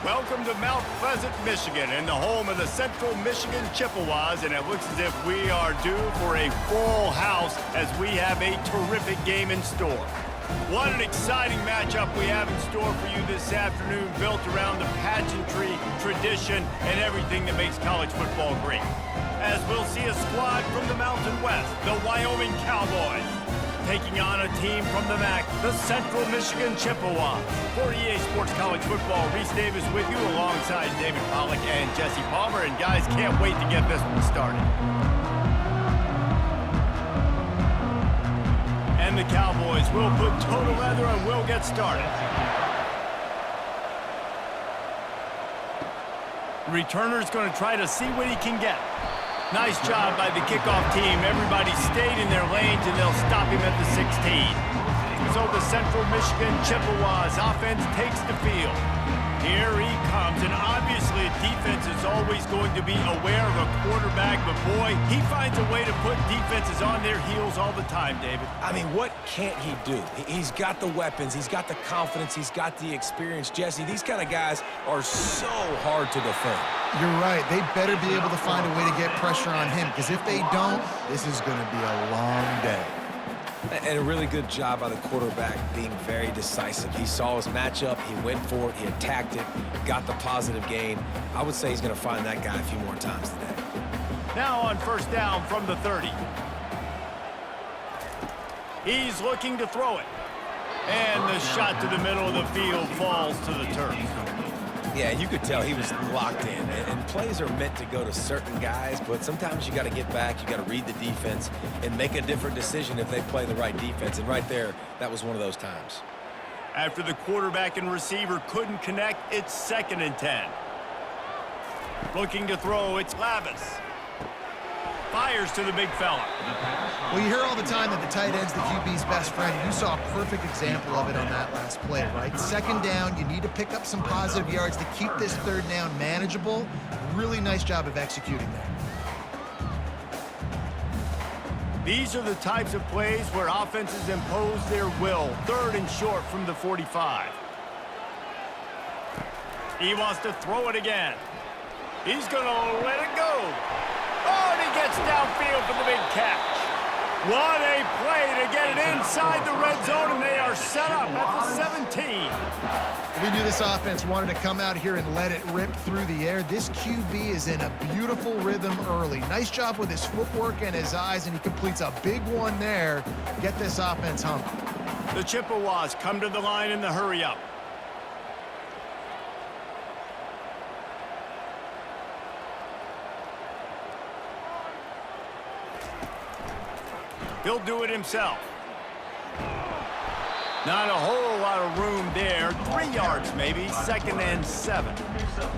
Welcome to Mount Pleasant, Michigan, and the home of the Central Michigan Chippewas, and it looks as if we are due for a full house as we have a terrific game in store. What an exciting matchup we have in store for you this afternoon, built around the pageantry, tradition, and everything that makes college football great. As we'll see a squad from the Mountain West, the Wyoming Cowboys, taking on a team from the MAC, the Central Michigan Chippewas. For EA Sports College Football, Reese Davis with you alongside David Pollack and Jesse Palmer. And guys, can't wait to get this one started. And the Cowboys will put total leather and we'll get started. The returner's going to try to see what he can get. Nice job by the kickoff team. Everybody stayed in their lanes, and they'll stop him at the 16. So the Central Michigan Chippewas offense takes the field. Here he comes, and obviously defense is always going to be aware of a quarterback, but boy, he finds a way to put defenses on their heels all the time, David. I mean, what can't he do? He's got the weapons, he's got the confidence, he's got the experience. Jesse, these kind of guys are so hard to defend. You're right. They better be able to find a way to get pressure on him, because if they don't, this is going to be a long day. And a really good job by the quarterback being very decisive. He saw his matchup, he went for it, he attacked it, got the positive gain. I would say he's going to find that guy a few more times today. Now on first down from the 30. He's looking to throw it. And the shot to the middle of the field falls to the turf. Yeah, you could tell he was locked in. And plays are meant to go to certain guys, but sometimes you got to get back, you got to read the defense, and make a different decision if they play the right defense. And right there, that was one of those times. After the quarterback and receiver couldn't connect, it's 2nd and 10. Looking to throw, it's Lavis. Fires to the big fella. Well, you hear all the time that the tight end's the QB's best friend. You saw a perfect example of it on that last play, right? 2nd down, you need to pick up some positive yards to keep this 3rd down manageable. Really nice job of executing there. These are the types of plays where offenses impose their will. 3rd and short from the 45. He wants to throw it again. He's going to let it go. Oh, and he gets downfield for the big catch. What a play to get it inside the red zone, and they are set up at the 17. We knew this offense wanted to come out here and let it rip through the air. This QB is in a beautiful rhythm early. Nice job with his footwork and his eyes, and he completes a big one there. Get this offense humming. The Chippewas come to the line in the hurry-up. He'll do it himself. Not a whole lot of room there. 3 yards maybe. 2nd and 7.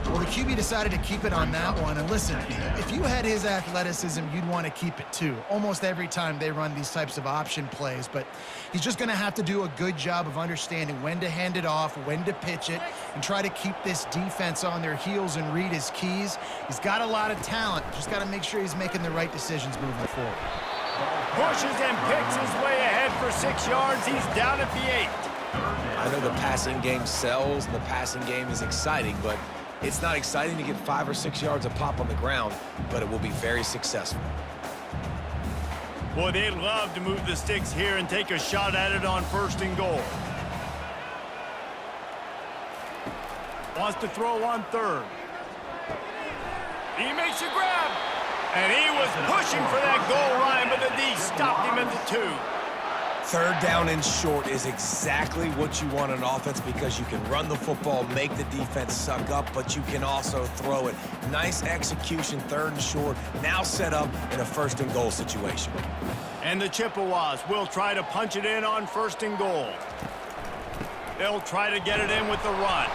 Well, the QB decided to keep it on that one. And listen, if you had his athleticism, you'd want to keep it too. Almost every time they run these types of option plays. But he's just going to have to do a good job of understanding when to hand it off, when to pitch it, and try to keep this defense on their heels and read his keys. He's got a lot of talent. Just got to make sure he's making the right decisions moving forward. Pushes and picks his way ahead for 6 yards. He's down at the 8. I know the passing game sells, and the passing game is exciting, but it's not exciting to get 5 or 6 yards a pop on the ground, but it will be very successful. Boy, they'd love to move the sticks here and take a shot at it on 1st and goal. Wants to throw on 3rd. He makes a grab. And he was pushing for that goal line, but the D stopped him at the 2. 3rd down and short is exactly what you want on offense, because you can run the football, make the defense suck up, but you can also throw it. Nice execution, 3rd and short, now set up in a 1st and goal situation. And the Chippewas will try to punch it in on 1st and goal. They'll try to get it in with the run.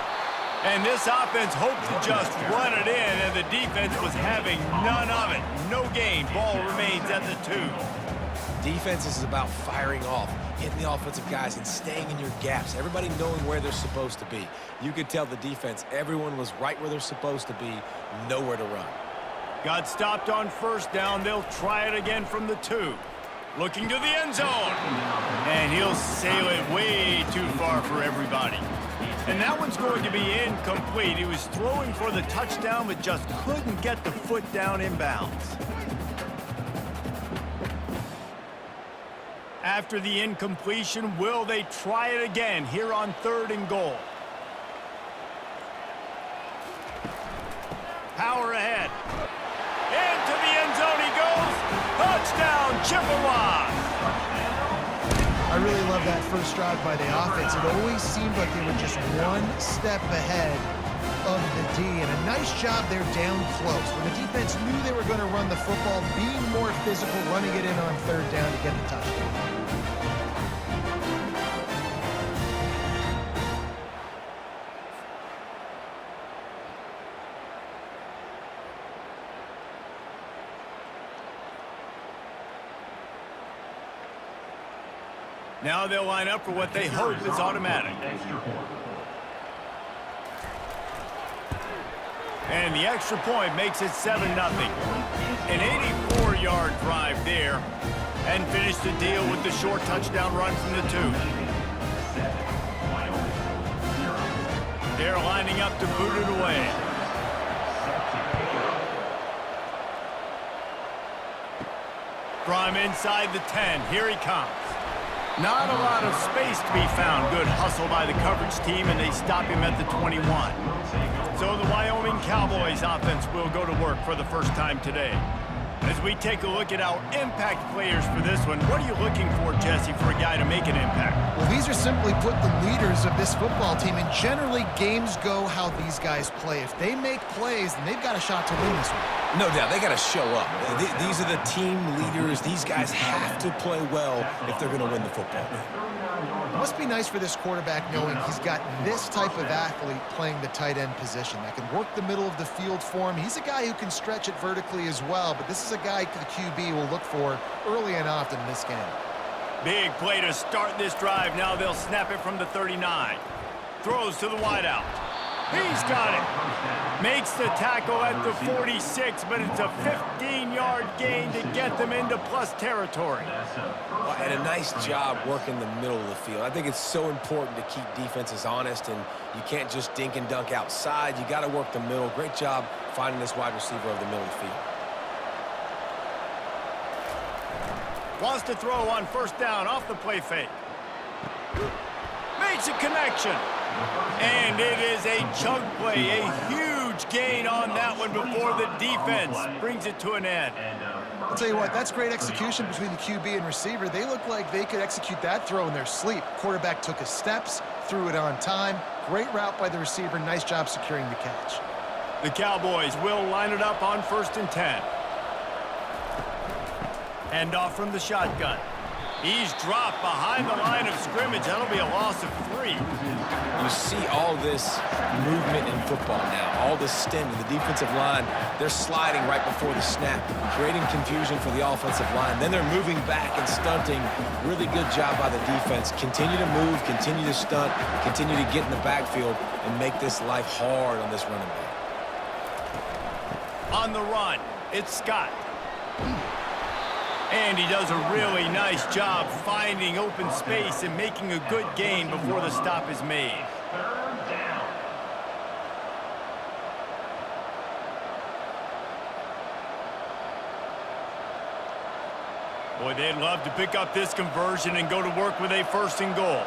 And this offense hoped to just run it in, and the defense was having none of it. No gain. Ball remains at the 2. Defense is about firing off, hitting the offensive guys, and staying in your gaps. Everybody knowing where they're supposed to be. You could tell the defense, everyone was right where they're supposed to be, nowhere to run. Got stopped on 1st down. They'll try it again from the 2. Looking to the end zone. And he'll sail it way too far for everybody. And that one's going to be incomplete. He was throwing for the touchdown, but just couldn't get the foot down inbounds. After the incompletion, will they try it again here on 3rd and goal? Power ahead. Into the end zone he goes. Touchdown, Chippewa. I really love that first drive by the offense. It always seemed like they were just one step ahead of the D, and a nice job there down close. When the defense knew they were going to run the football, being more physical, running it in on 3rd down to get the touchdown. Now they'll line up for what they hope is automatic. And the extra point makes it 7-0. An 84-yard drive there. And finish the deal with the short touchdown run from the 2. They're lining up to boot it away. From inside the 10, here he comes. Not a lot of space to be found. Good hustle by the coverage team, and they stop him at the 21. So the Wyoming Cowboys offense will go to work for the first time today. As we take a look at our impact players for this one, what are you looking for, Jesse, for a guy to make an impact? Well, these are simply put the leaders of this football team, and generally games go how these guys play. If they make plays, then they've got a shot to win this one. No doubt, they got to show up. These are the team leaders. These guys have to play well if they're going to win the football game. It must be nice for this quarterback knowing he's got this type of athlete playing the tight end position that can work the middle of the field for him. He's a guy who can stretch it vertically as well, but this is a guy the QB will look for early and often in this game. Big play to start this drive. Now they'll snap it from the 39. Throws to the wideout. He's got it. Makes the tackle at the 46, but it's a 15-yard gain to get them into plus territory. And a nice job working the middle of the field. I think it's so important to keep defenses honest, and you can't just dink and dunk outside. You got to work the middle. Great job finding this wide receiver over the middle of the field. Wants to throw on 1st down off the play fake. Makes a connection. And it is a chunk play, a huge gain on that one before the defense brings it to an end. I'll tell you what, that's great execution between the QB and receiver. They look like they could execute that throw in their sleep. Quarterback took his steps, threw it on time. Great route by the receiver. Nice job securing the catch. The Cowboys will line it up on 1st and 10. Hand off from the shotgun. He's dropped behind the line of scrimmage. That'll be a loss of 3. You see all this movement in football now, all the stemming. The defensive line, they're sliding right before the snap, creating confusion for the offensive line. Then they're moving back and stunting. Really good job by the defense. Continue to move, continue to stunt, continue to get in the backfield and make this life hard on this running back. On the run, it's Scott. And he does a really nice job finding open space and making a good gain before the stop is made. Boy, they'd love to pick up this conversion and go to work with a 1st and goal.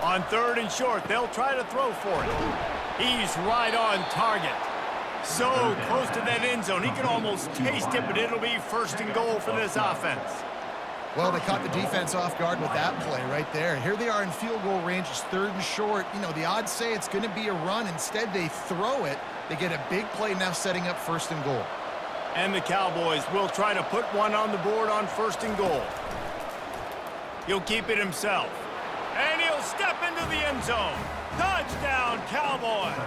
On 3rd and short, they'll try to throw for it. He's right on target. So close to that end zone. He can almost taste it, but it'll be 1st and goal for this offense. Well, they caught the defense off guard with that play right there. Here they are in field goal range. It's 3rd and short. You know, the odds say it's going to be a run. Instead, they throw it. They get a big play now setting up 1st and goal. And the Cowboys will try to put one on the board on 1st and goal. He'll keep it himself. And he'll step into the end zone. Touchdown, Cowboys!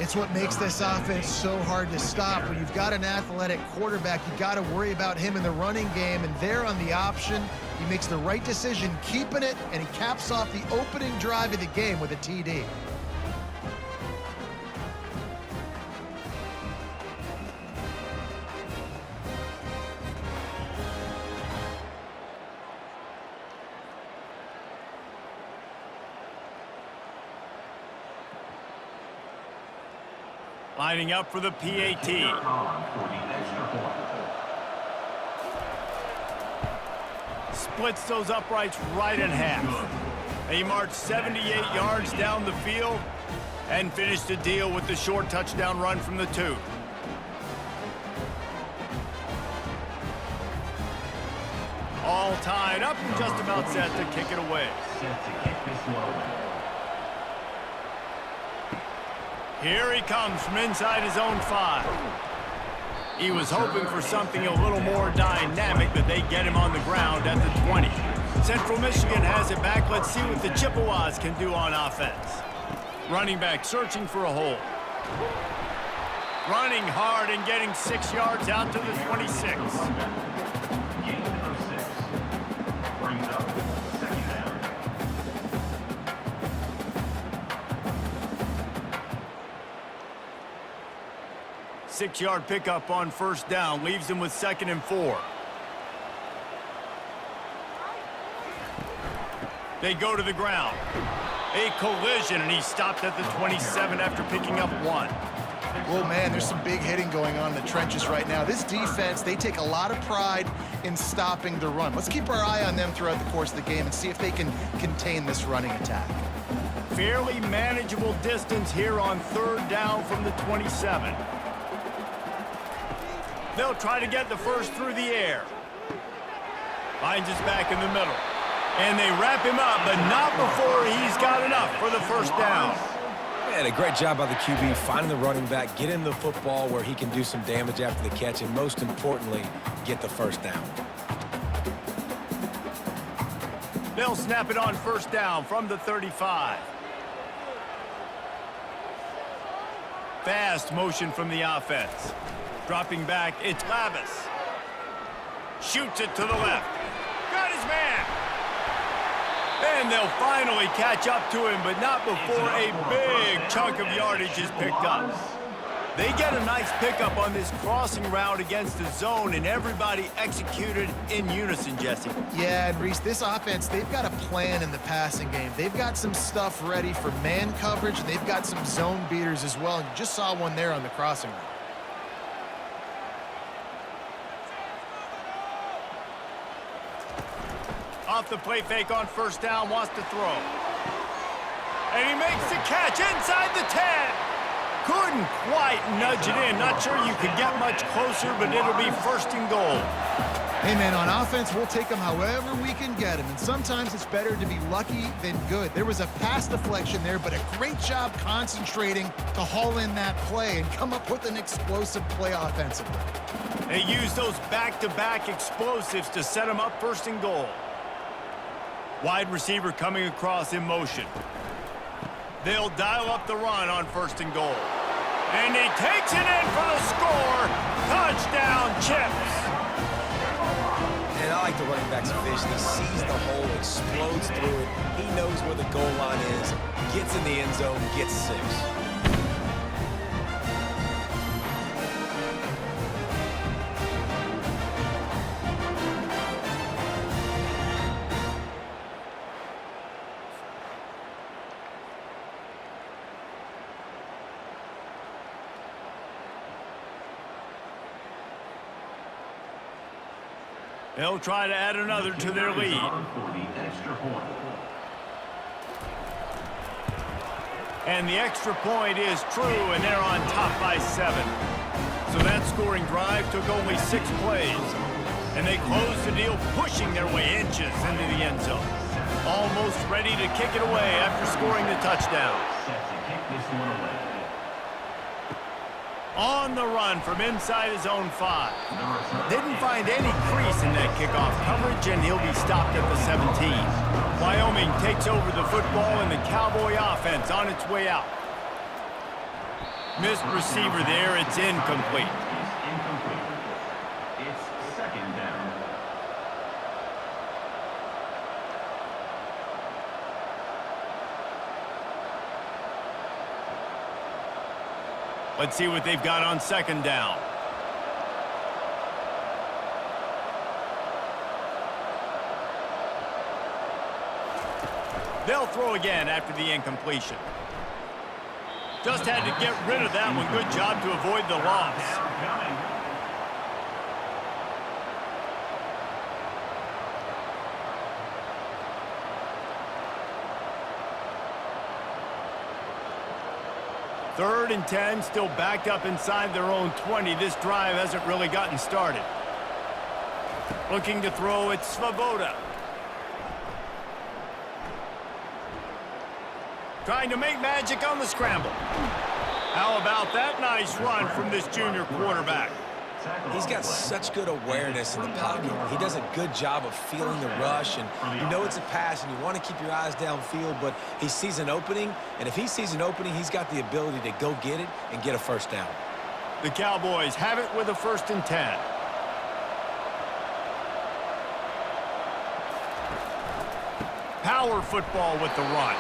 It's what makes this offense so hard to stop. When you've got an athletic quarterback, you got to worry about him in the running game, and there on the option, he makes the right decision, keeping it, and he caps off the opening drive of the game with a TD. Lining up for the PAT. Splits those uprights right in half. They march 78 yards down the field and finish the deal with the short touchdown run from the 2. All tied up and just about set to kick it away. Here he comes from inside his own 5. He was hoping for something a little more dynamic, but they get him on the ground at the 20. Central Michigan has it back. Let's see what the Chippewas can do on offense. Running back searching for a hole. Running hard and getting 6 yards out to the 26. Brings up 2nd down. 6-yard pickup on 1st down leaves them with 2nd and 4. They go to the ground. A collision, and he stopped at the 27 after picking up 1. Well, man, there's some big hitting going on in the trenches right now. This defense, they take a lot of pride in stopping the run. Let's keep our eye on them throughout the course of the game and see if they can contain this running attack. Fairly manageable distance here on 3rd down from the 27. They'll try to get the first through the air. Finds his back in the middle. And they wrap him up, but not before he's got enough for the 1st down. Man, a great job by the QB, finding the running back, get him the football where he can do some damage after the catch, and most importantly, get the 1st down. They'll snap it on 1st down from the 35. Fast motion from the offense. Dropping back, it's Lavis. Shoots it to the left. Got his man. And they'll finally catch up to him, but not before a big chunk of yardage is picked up. They get a nice pickup on this crossing route against the zone, and everybody executed in unison, Jesse. Yeah, and Reese, this offense, they've got a plan in the passing game. They've got some stuff ready for man coverage, and they've got some zone beaters as well. And you just saw one there on the crossing route. Off the play fake on 1st down, wants to throw. And he makes the catch inside the 10. Couldn't quite nudge it in. Not sure you could get much closer, but it'll be 1st and goal. Hey, man, on offense, we'll take them however we can get them. And sometimes it's better to be lucky than good. There was a pass deflection there, but a great job concentrating to haul in that play and come up with an explosive play offensively. They use those back-to-back explosives to set them up 1st and goal. Wide receiver coming across in motion. They'll dial up the run on 1st and goal. And he takes it in for the score. Touchdown, Chips. And I like the running back's vision. He sees the hole, explodes through it. He knows where the goal line is, gets in the end zone, gets 6. They'll try to add another to their lead. And the extra point is true, and they're on top by 7. So that scoring drive took only 6 plays. And they closed the deal, pushing their way inches into the end zone. Almost ready to kick it away after scoring the touchdown. On the run from inside his own 5. Didn't find any crease in that kickoff coverage, and he'll be stopped at the 17. Wyoming takes over the football, and the Cowboy offense on its way out. Missed receiver there. It's incomplete. It's 2nd down. Let's see what they've got on 2nd down. They'll throw again after the incompletion. Just had to get rid of that one. Good job to avoid the loss. Third and 10, still backed up inside their own 20. This drive hasn't really gotten started. Looking to throw, it's Svoboda. Trying to make magic on the scramble. How about that nice run from this junior quarterback? He's got such good awareness in the pocket. He does a good job of feeling the rush, and you know it's a pass, and you want to keep your eyes downfield, but he sees an opening, and if he sees an opening, he's got the ability to go get it and get a first down. The Cowboys have it with a 1st and 10. Power football with the run.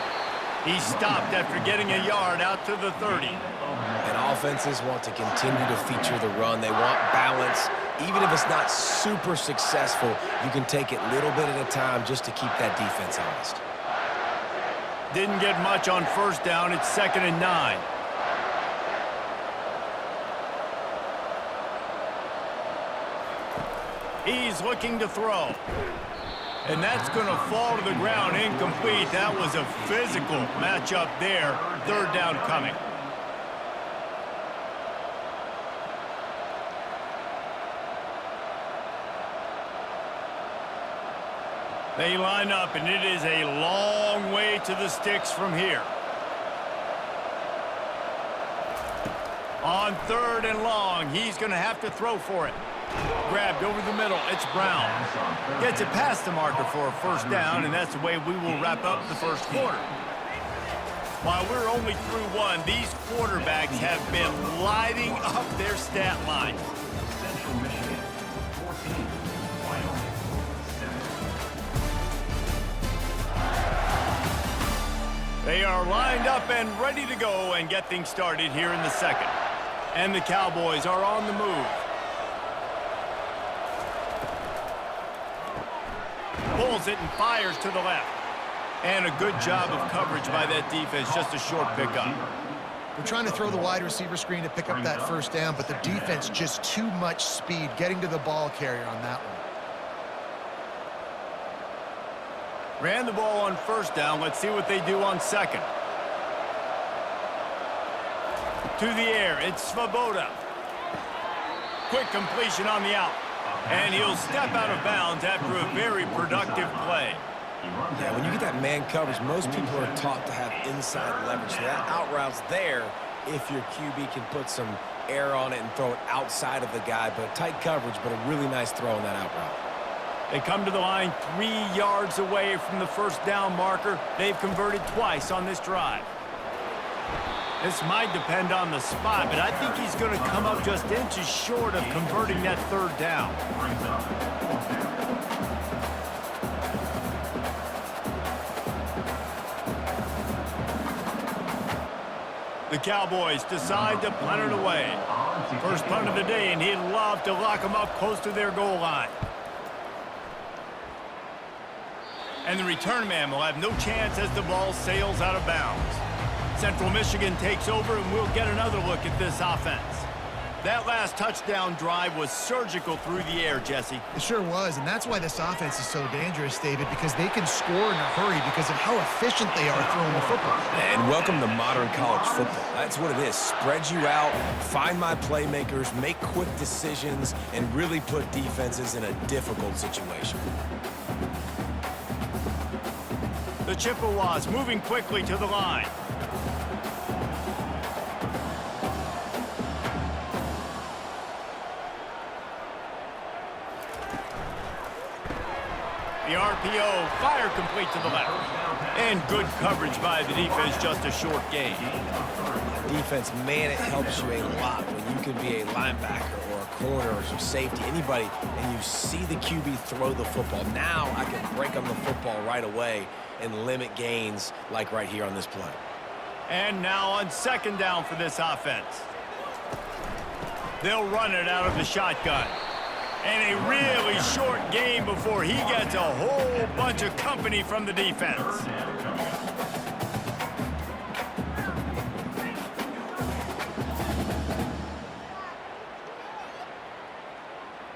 He stopped after getting a yard out to the 30. And offenses want to continue to feature the run. They want balance. Even if it's not super successful, you can take it little bit at a time just to keep that defense honest. Didn't get much on 1st down. It's 2nd and 9. He's looking to throw. And that's going to fall to the ground incomplete. That was a physical matchup there. 3rd down coming. They line up, and it is a long way to the sticks from here. On 3rd and long, he's going to have to throw for it. Grabbed over the middle, it's Brown. Gets it past the marker for a 1st down, and that's the way we will wrap up the 1st quarter. While we're only through one, these quarterbacks have been lighting up their stat line. They are lined up and ready to go and get things started here in the 2nd. And the Cowboys are on the move. Pulls it and fires to the left. And a good job of coverage by that defense, just a short pickup. We're trying to throw the wide receiver screen to pick up that 1st down, but the defense just too much speed getting to the ball carrier on that one. Ran the ball on 1st down. Let's see what they do on 2nd. To the air, it's Svoboda. Quick completion on the out. And he'll step out of bounds after a very productive play. Yeah, when you get that man coverage, most people are taught to have inside leverage. So that out route's there if your QB can put some air on it and throw it outside of the guy. But tight coverage, but a really nice throw on that out route. They come to the line 3 yards away from the 1st down marker. They've converted twice on this drive. This might depend on the spot, but I think he's going to come up just inches short of converting that 3rd down. The Cowboys decide to punt it away. First punt of the day, and he'd love to lock them up close to their goal line. And the return man will have no chance as the ball sails out of bounds. Central Michigan takes over, and we'll get another look at this offense. That last touchdown drive was surgical through the air, Jesse. It sure was, and that's why this offense is so dangerous, David, because they can score in a hurry because of how efficient they are throwing the football. And welcome to modern college football. That's what it is. Spread you out, find my playmakers, make quick decisions, and really put defenses in a difficult situation. The Chippewas moving quickly to the line. The RPO, fire complete to the left. And good coverage by the defense, just a short gain. Defense, man, it helps you a lot when you can be a linebacker or a corner or some safety, anybody, and you see the QB throw the football. Now I can break on the football right away and limit gains like right here on this play. And now on 2nd down for this offense. They'll run it out of the shotgun. And a really short game before he gets a whole bunch of company from the defense.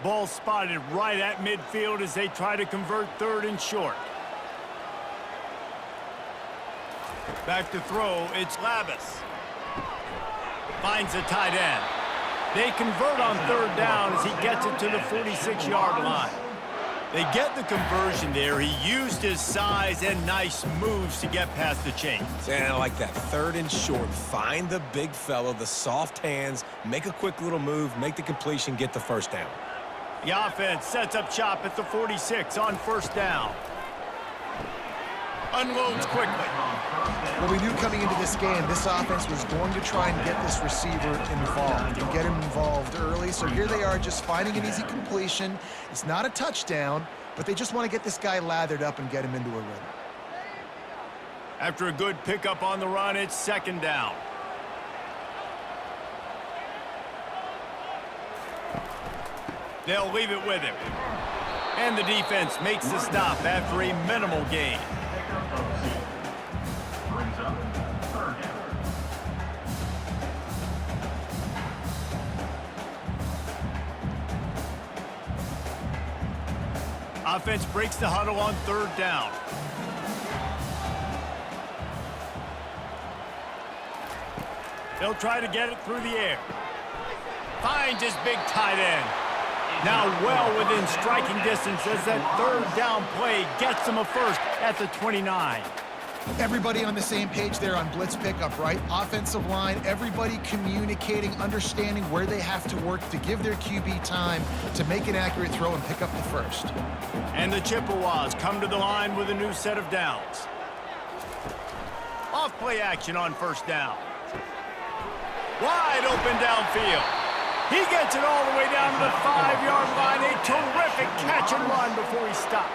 Ball spotted right at midfield as they try to convert third and short. Back to throw, it's Lavis. Finds a tight end. They convert on third down as he gets it to the 46-yard line. They get the conversion there. He used his size and nice moves to get past the chains. And I like that. Third and short. Find the big fellow, the soft hands, make a quick little move, make the completion, get the first down. The offense sets up shop at the 46 on first down. Unloads quickly. Well, we knew coming into this game, this offense was going to try and get this receiver involved and get him involved early. So here they are just finding an easy completion. It's not a touchdown, but they just want to get this guy lathered up and get him into a rhythm. After a good pickup on the run, it's second down. They'll leave it with him. And the defense makes the stop after a minimal gain. Offense breaks the huddle on third down. They'll try to get it through the air. Finds his big tight end. Now well within striking distance as that third down play gets him a first at the 29. Everybody on the same page there on blitz pickup, right? Offensive line, everybody communicating, understanding where they have to work to give their QB time to make an accurate throw and pick up the first. And the Chippewas come to the line with a new set of downs. Off play action on first down. Wide open downfield. He gets it all the way down to the 5-yard line. A terrific catch and run before he stopped.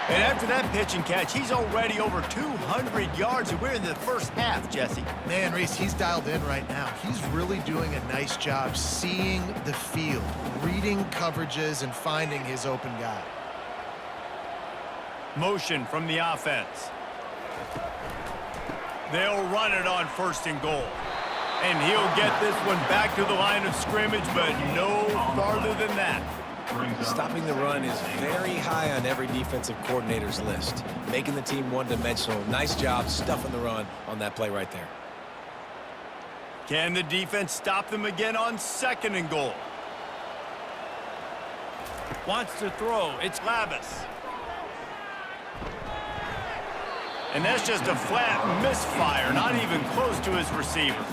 And after that pitch and catch, he's already over 200 yards, and we're in the first half, Jesse. Man, Reese, he's dialed in right now. He's really doing a nice job seeing the field, reading coverages, and finding his open guy. Motion from the offense. They'll run it on first and goal. And he'll get this one back to the line of scrimmage, but no farther than that. Stopping the run is very high on every defensive coordinator's list. Making the team one-dimensional. Nice job stuffing the run on that play right there. Can the defense stop them again on second and goal? Wants to throw. It's Lavis. And that's just a flat misfire, not even close to his receiver.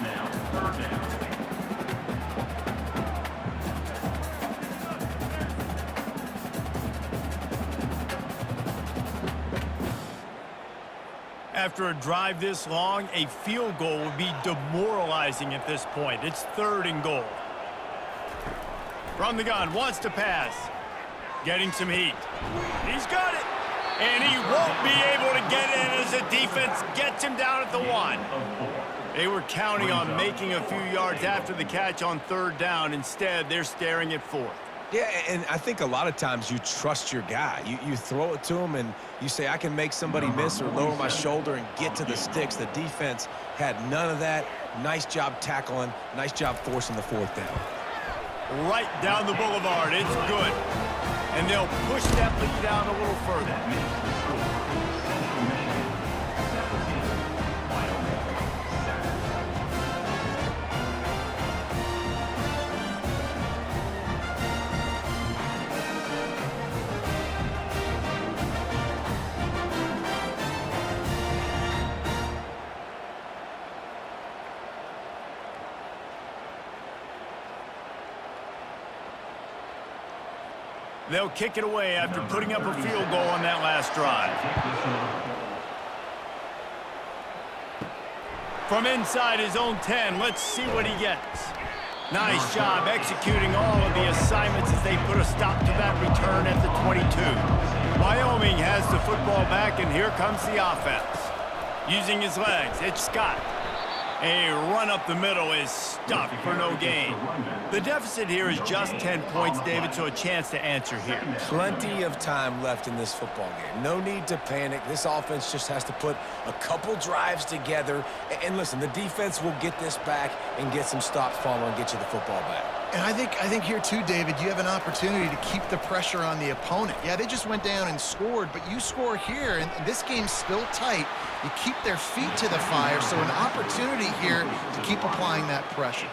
After a drive this long, a field goal would be demoralizing at this point. It's third and goal. From the gun, wants to pass. Getting some heat. He's got it. And he won't be able to get in as the defense gets him down at the 1. They were counting on making a few yards after the catch on third down. Instead, they're staring at fourth. Yeah, and I think a lot of times you trust your guy. You throw it to him and you say, I can make somebody miss or lower my shoulder and get to the sticks. The defense had none of that. Nice job tackling. Nice job forcing the fourth down. Right down the boulevard. It's good. And they'll push that lead down a little further. They'll kick it away after putting up a field goal on that last drive. From inside his own 10, let's see what he gets. Nice job executing all of the assignments as they put a stop to that return at the 22. Wyoming has the football back, and here comes the offense. Using his legs, it's Scott. A run up the middle is stuffed for no gain. The deficit here is just 10 points, David, so a chance to answer here. Plenty of time left in this football game. No need to panic. This offense just has to put a couple drives together. And listen, the defense will get this back and get some stops following and get you the football back. And I think here too, David, you have an opportunity to keep the pressure on the opponent. Yeah, they just went down and scored, but you score here, and this game's still tight. You keep their feet to the fire, so an opportunity here to keep applying that pressure.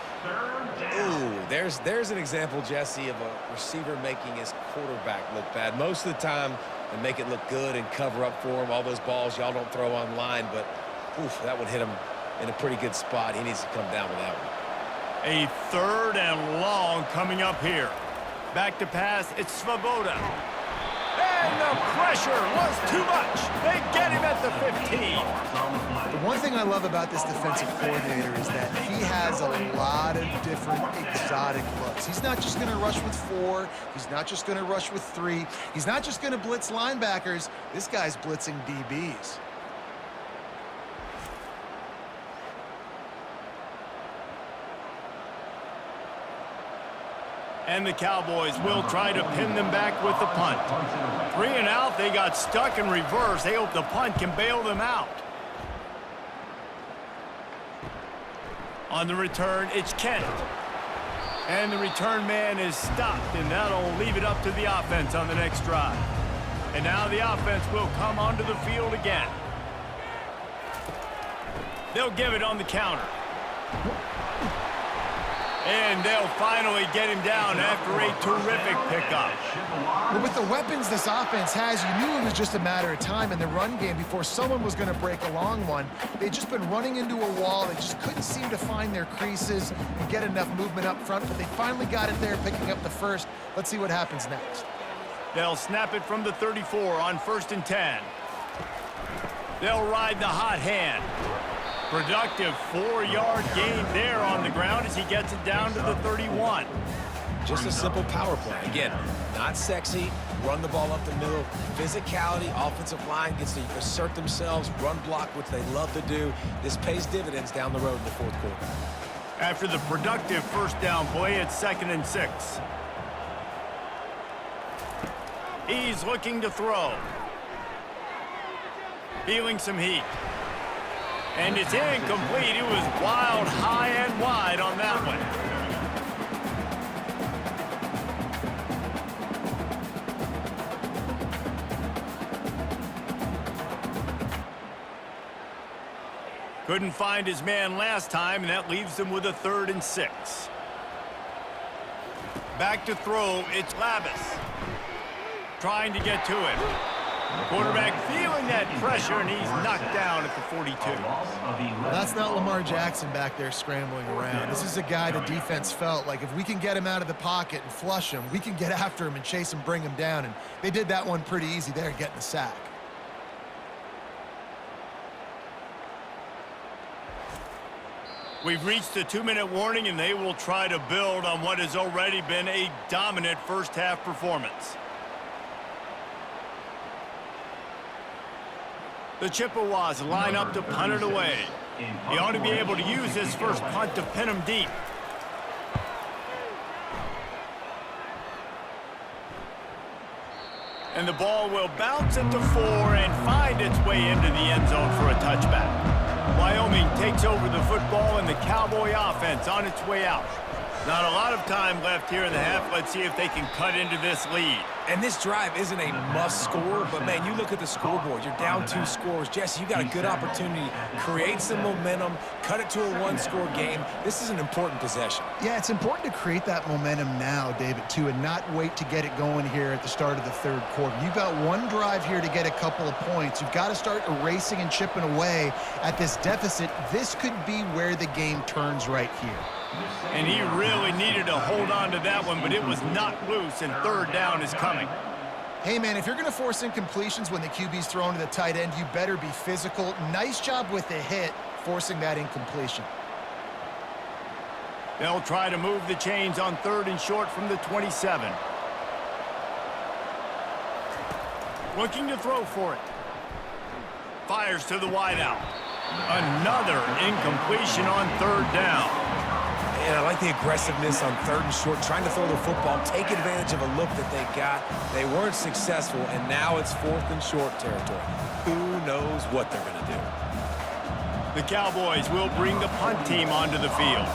Ooh, there's an example, Jesse, of a receiver making his quarterback look bad. Most of the time, they make it look good and cover up for him. All those balls y'all don't throw online, but oof, that would hit him in a pretty good spot. He needs to come down with that one. A 3rd and long coming up here. Back to pass, it's Svoboda. And the pressure was too much. They get him at the 15. The one thing I love about this defensive coordinator is that he has a lot of different exotic looks. He's not just going to rush with 4. He's not just going to rush with 3. He's not just going to blitz linebackers. This guy's blitzing DBs. And the Cowboys will try to pin them back with the punt. 3 and out, they got stuck in reverse. They hope the punt can bail them out. On the return, it's Kent. And the return man is stopped, and that'll leave it up to the offense on the next drive. And now the offense will come onto the field again. They'll give it on the counter. And they'll finally get him down after a terrific pickup. But with the weapons this offense has, you knew it was just a matter of time in the run game before someone was going to break a long one. They'd just been running into a wall. They just couldn't seem to find their creases and get enough movement up front, but they finally got it there, picking up the first. Let's see what happens next. They'll snap it from the 34 on 1st and 10. They'll ride the hot hand. Productive 4-yard gain there on the ground as he gets it down to the 31. Just a simple power play. Again, not sexy, run the ball up the middle. Physicality, offensive line gets to assert themselves, run block, which they love to do. This pays dividends down the road in the 4th quarter. After the productive 1st down play, it's 2nd and 6. He's looking to throw. Feeling some heat. And it's incomplete. It was wild, high and wide on that one. Couldn't find his man last time, and that leaves him with a 3rd and 6. Back to throw, it's Labus. Trying to get to it. Quarterback feeling that pressure, and he's knocked down at the 42. Well, that's not Lamar Jackson back there scrambling around. This is a guy the defense felt like if we can get him out of the pocket and flush him, we can get after him and chase him, bring him down. And they did that one pretty easy there, getting the sack. We've reached the 2-minute warning, and they will try to build on what has already been a dominant first-half performance. The Chippewas line up to punt it away. He ought to be able to use this first punt to pin him deep. And the ball will bounce at the 4 and find its way into the end zone for a touchback. Wyoming takes over the football, and the Cowboy offense on its way out. Not a lot of time left here in the half. Let's see if they can cut into this lead. And this drive isn't a must score, but man, you look at the scoreboard. You're down 2 scores. Jesse, you got a good opportunity. Create some momentum. Cut it to a 1-score game. This is an important possession. Yeah, it's important to create that momentum now, David, too, and not wait to get it going here at the start of the 3rd quarter. You've got one drive here to get a couple of points. You've got to start erasing and chipping away at this deficit. This could be where the game turns right here. And he really needed to hold on to that one, but it was knocked loose, and 3rd down is coming. Hey, man, if you're going to force incompletions when the QB's thrown to the tight end, you better be physical. Nice job with the hit, forcing that incompletion. They'll try to move the chains on 3rd and short from the 27. Looking to throw for it. Fires to the wideout. Another incompletion on 3rd down. And I like the aggressiveness on 3rd and short, trying to throw the football, take advantage of a look that they got. They weren't successful, and now it's 4th and short territory. Who knows what they're going to do? The Cowboys will bring the punt team onto the field.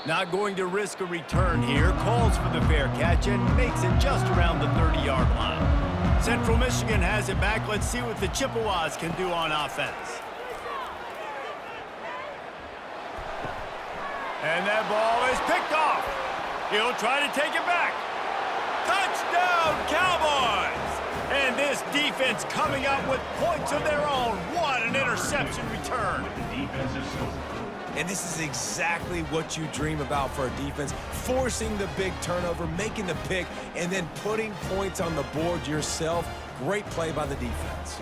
Not going to risk a return here. Calls for the fair catch and makes it just around the 30-yard line. Central Michigan has it back. Let's see what the Chippewas can do on offense. And that ball is picked off. He'll try to take it back. Touchdown, Cowboys! And this defense coming up with points of their own. What an interception return. And this is exactly what you dream about for a defense, forcing the big turnover, making the pick, and then putting points on the board yourself. Great play by the defense.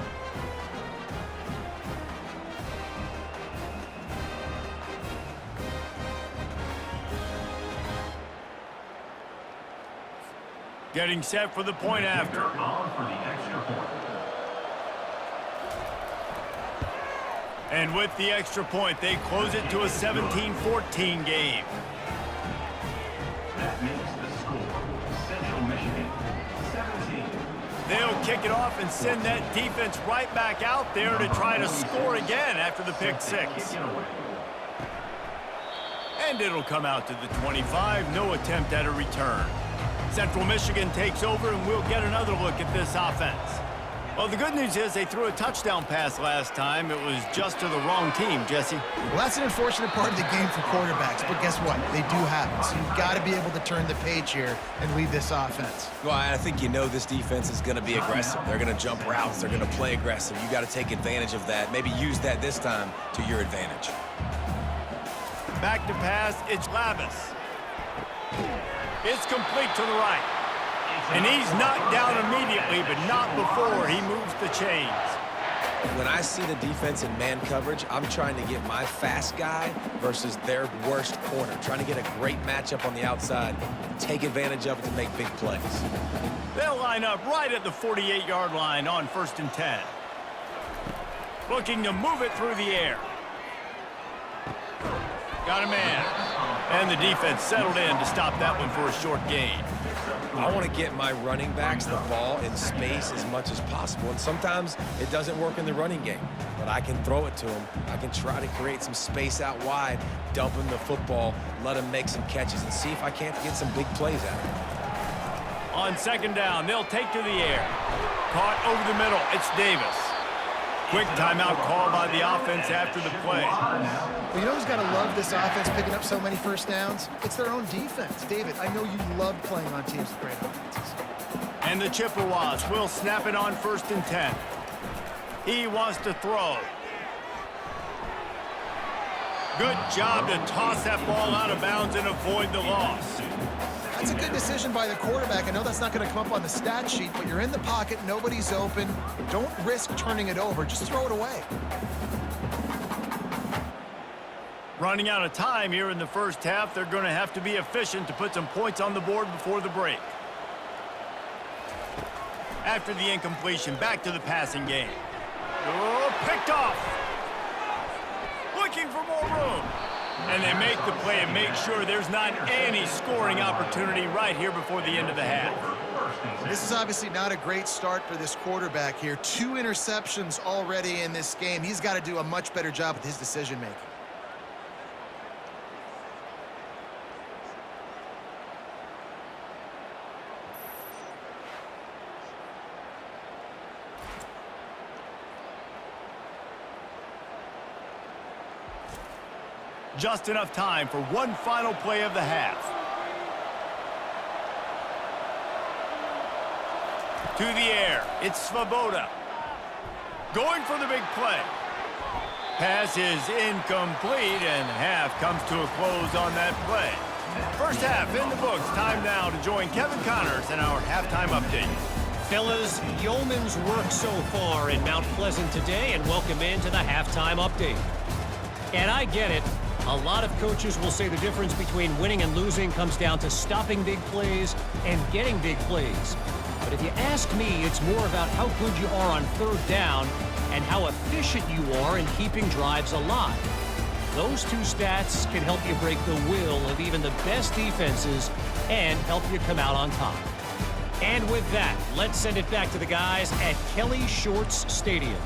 Getting set for the point after. And with the extra point, they close it to a 17-14 game. That makes the score Central Michigan 17. They'll kick it off and send that defense right back out there to try to score again after the pick six. And it'll come out to the 25. No attempt at a return. Central Michigan takes over, and we'll get another look at this offense. Well, the good news is they threw a touchdown pass last time. It was just to the wrong team, Jesse. Well, that's an unfortunate part of the game for quarterbacks, but guess what? They do happen, so you've got to be able to turn the page here and lead this offense. Well, I think you know this defense is going to be aggressive. They're going to jump routes. They're going to play aggressive. You got to take advantage of that. Maybe use that this time to your advantage. Back to pass, it's Lavis. It's complete to the right. And he's knocked down immediately, but not before he moves the chains. When I see the defense in man coverage, I'm trying to get my fast guy versus their worst corner. Trying to get a great matchup on the outside, take advantage of it to make big plays. They'll line up right at the 48-yard line on 1st and 10. Looking to move it through the air. Got a man. And the defense settled in to stop that one for a short gain. I want to get my running backs the ball in space as much as possible. And sometimes it doesn't work in the running game, but I can throw it to them. I can try to create some space out wide, dump him the football, let him make some catches, and see if I can't get some big plays out of him. On 2nd down, they'll take to the air. Caught over the middle. It's Davis. Quick timeout call by the offense after the play. Well, you know who's got to love this offense picking up so many first downs? It's their own defense. David, I know you love playing on teams with great offenses. And the Chippewas will snap it on 1st and 10. He wants to throw. Good job to toss that ball out of bounds and avoid the loss. That's a good decision by the quarterback. I know that's not going to come up on the stat sheet, but you're in the pocket, nobody's open. Don't risk turning it over. Just throw it away. Running out of time here in the first half, they're going to have to be efficient to put some points on the board before the break. After the incompletion, back to the passing game. Oh, picked off. Looking for more room. And they make the play and make sure there's not any scoring opportunity right here before the end of the half. This is obviously not a great start for this quarterback here. 2 interceptions already in this game. He's got to do a much better job with his decision-making. Just enough time for one final play of the half. To the air, it's Svoboda. Going for the big play. Pass is incomplete, and half comes to a close on that play. First half in the books. Time now to join Kevin Connors in our halftime update. Fellas, yeoman's work so far in Mount Pleasant today, and welcome into the halftime update. And I get it. A lot of coaches will say the difference between winning and losing comes down to stopping big plays and getting big plays. But if you ask me, it's more about how good you are on 3rd down and how efficient you are in keeping drives alive. Those 2 stats can help you break the will of even the best defenses and help you come out on top. And with that, let's send it back to the guys at Kelly Shorts Stadium.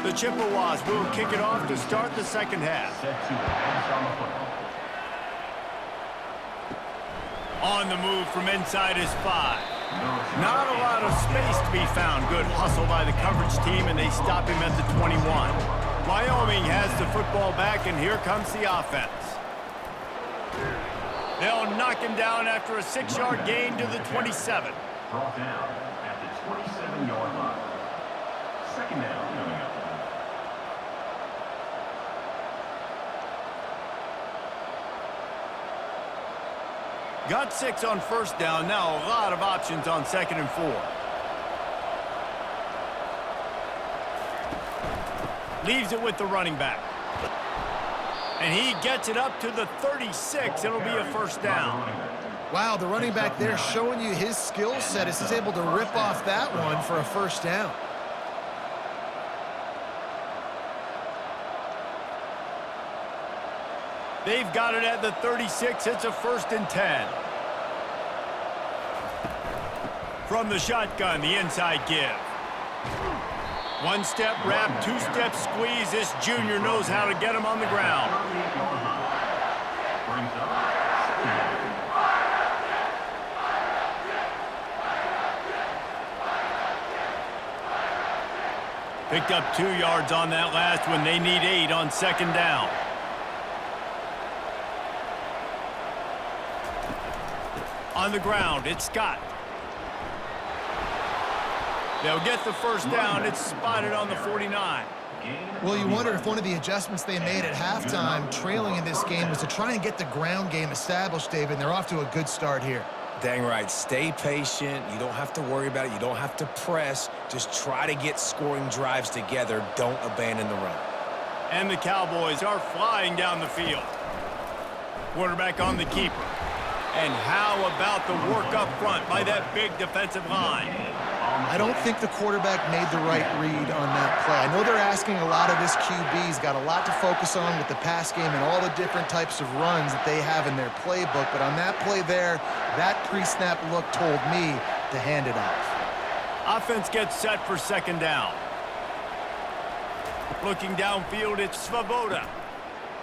The Chippewas will kick it off to start the second half. Set to pass on the football. On the move from inside is 5. Not a lot of space to be found. Good hustle by the coverage team, and they stop him at the 21. Wyoming has the football back, and here comes the offense. They'll knock him down after a 6-yard gain to the 27. Brought down at the 27-yard line. Second down coming up. Got 6 on first down. Now a lot of options on 2nd and 4. Leaves it with the running back. And he gets it up to the 36. It'll be a first down. Wow, the running back there showing you his skill set as he's able to rip off that one for a first down. They've got it at the 36. It's a 1st and 10. From the shotgun, the inside give. 1-step wrap, 2-step squeeze. This junior knows how to get him on the ground. Brings up Picked up 2 yards on that last one. They need 8 on 2nd down. On the ground, it's Scott. They'll get the first down. It's spotted on the 49. Well, you wonder if one of the adjustments they made at halftime, trailing in this game, was to try and get the ground game established, David, and they're off to a good start here. Dang right. Stay patient. You don't have to worry about it. You don't have to press. Just try to get scoring drives together. Don't abandon the run. And the Cowboys are flying down the field. Quarterback on the keeper. And how about the work up front by that big defensive line? I don't think the quarterback made the right read on that play. I know they're asking a lot of this QB. He's got a lot to focus on with the pass game and all the different types of runs that they have in their playbook. But on that play there, that pre-snap look told me to hand it off. Offense gets set for 2nd down. Looking downfield, it's Svoboda.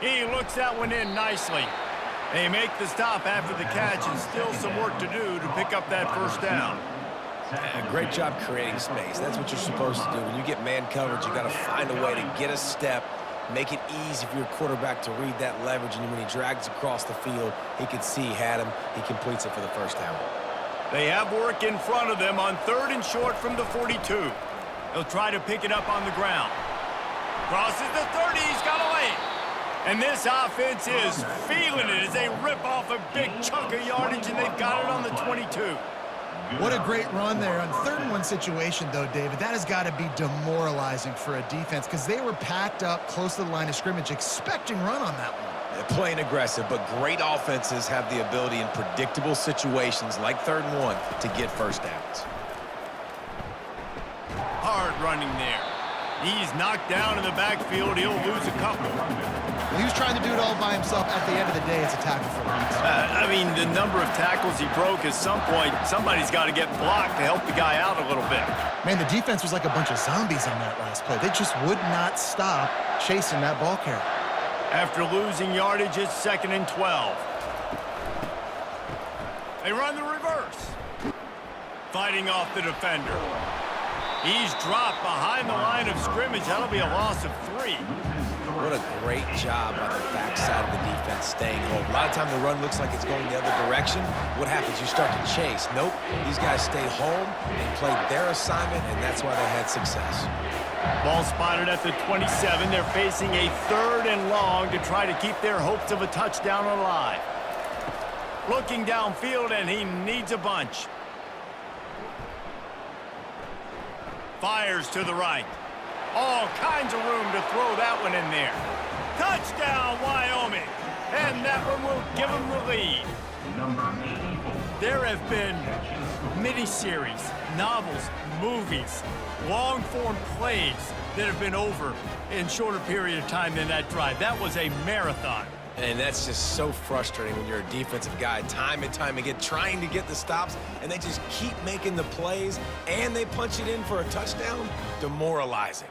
He looks that one in nicely. They make the stop after the catch, and still some work to do to pick up that first down. Great job creating space. That's what you're supposed to do. When you get man coverage, you got to find a way to get a step, make it easy for your quarterback to read that leverage, and when he drags across the field, he can see he had him. He completes it for the first down. They have work in front of them on 3rd and short from the 42. They'll try to pick it up on the ground. Crosses the 30. He's got away. And this offense is feeling it as they rip off a big chunk of yardage, and they've got it on the 22. What a great run there. On 3rd and 1 situation, though, David, that has got to be demoralizing for a defense because they were packed up close to the line of scrimmage, expecting run on that one. They're playing aggressive, but great offenses have the ability in predictable situations like 3rd and 1 to get first downs. Hard running there. He's knocked down in the backfield. He'll lose a couple. He was trying to do it all by himself. At the end of the day, it's a tackle for loss. I mean, the number of tackles he broke, at some point, somebody's got to get blocked to help the guy out a little bit. Man, the defense was like a bunch of zombies on that last play. They just would not stop chasing that ball carrier. After losing yardage, it's 2nd and 12. They run the reverse. Fighting off the defender. He's dropped behind the line of scrimmage. That'll be a loss of 3. What a great job on the backside of the defense staying home. A lot of time the run looks like it's going the other direction. What happens? You start to chase. Nope. These guys stayed home and played their assignment, and that's why they had success. Ball spotted at the 27. They're facing a 3rd and long to try to keep their hopes of a touchdown alive. Looking downfield, and he needs a bunch. Fires to the right. All kinds of room to throw that one in there. Touchdown, Wyoming. And that one will give them the lead. There have been miniseries, novels, movies, long-form plays that have been over in shorter period of time than that drive. That was a marathon. And that's just so frustrating when you're a defensive guy, time and time again, trying to get the stops, and they just keep making the plays, and they punch it in for a touchdown. Demoralizing.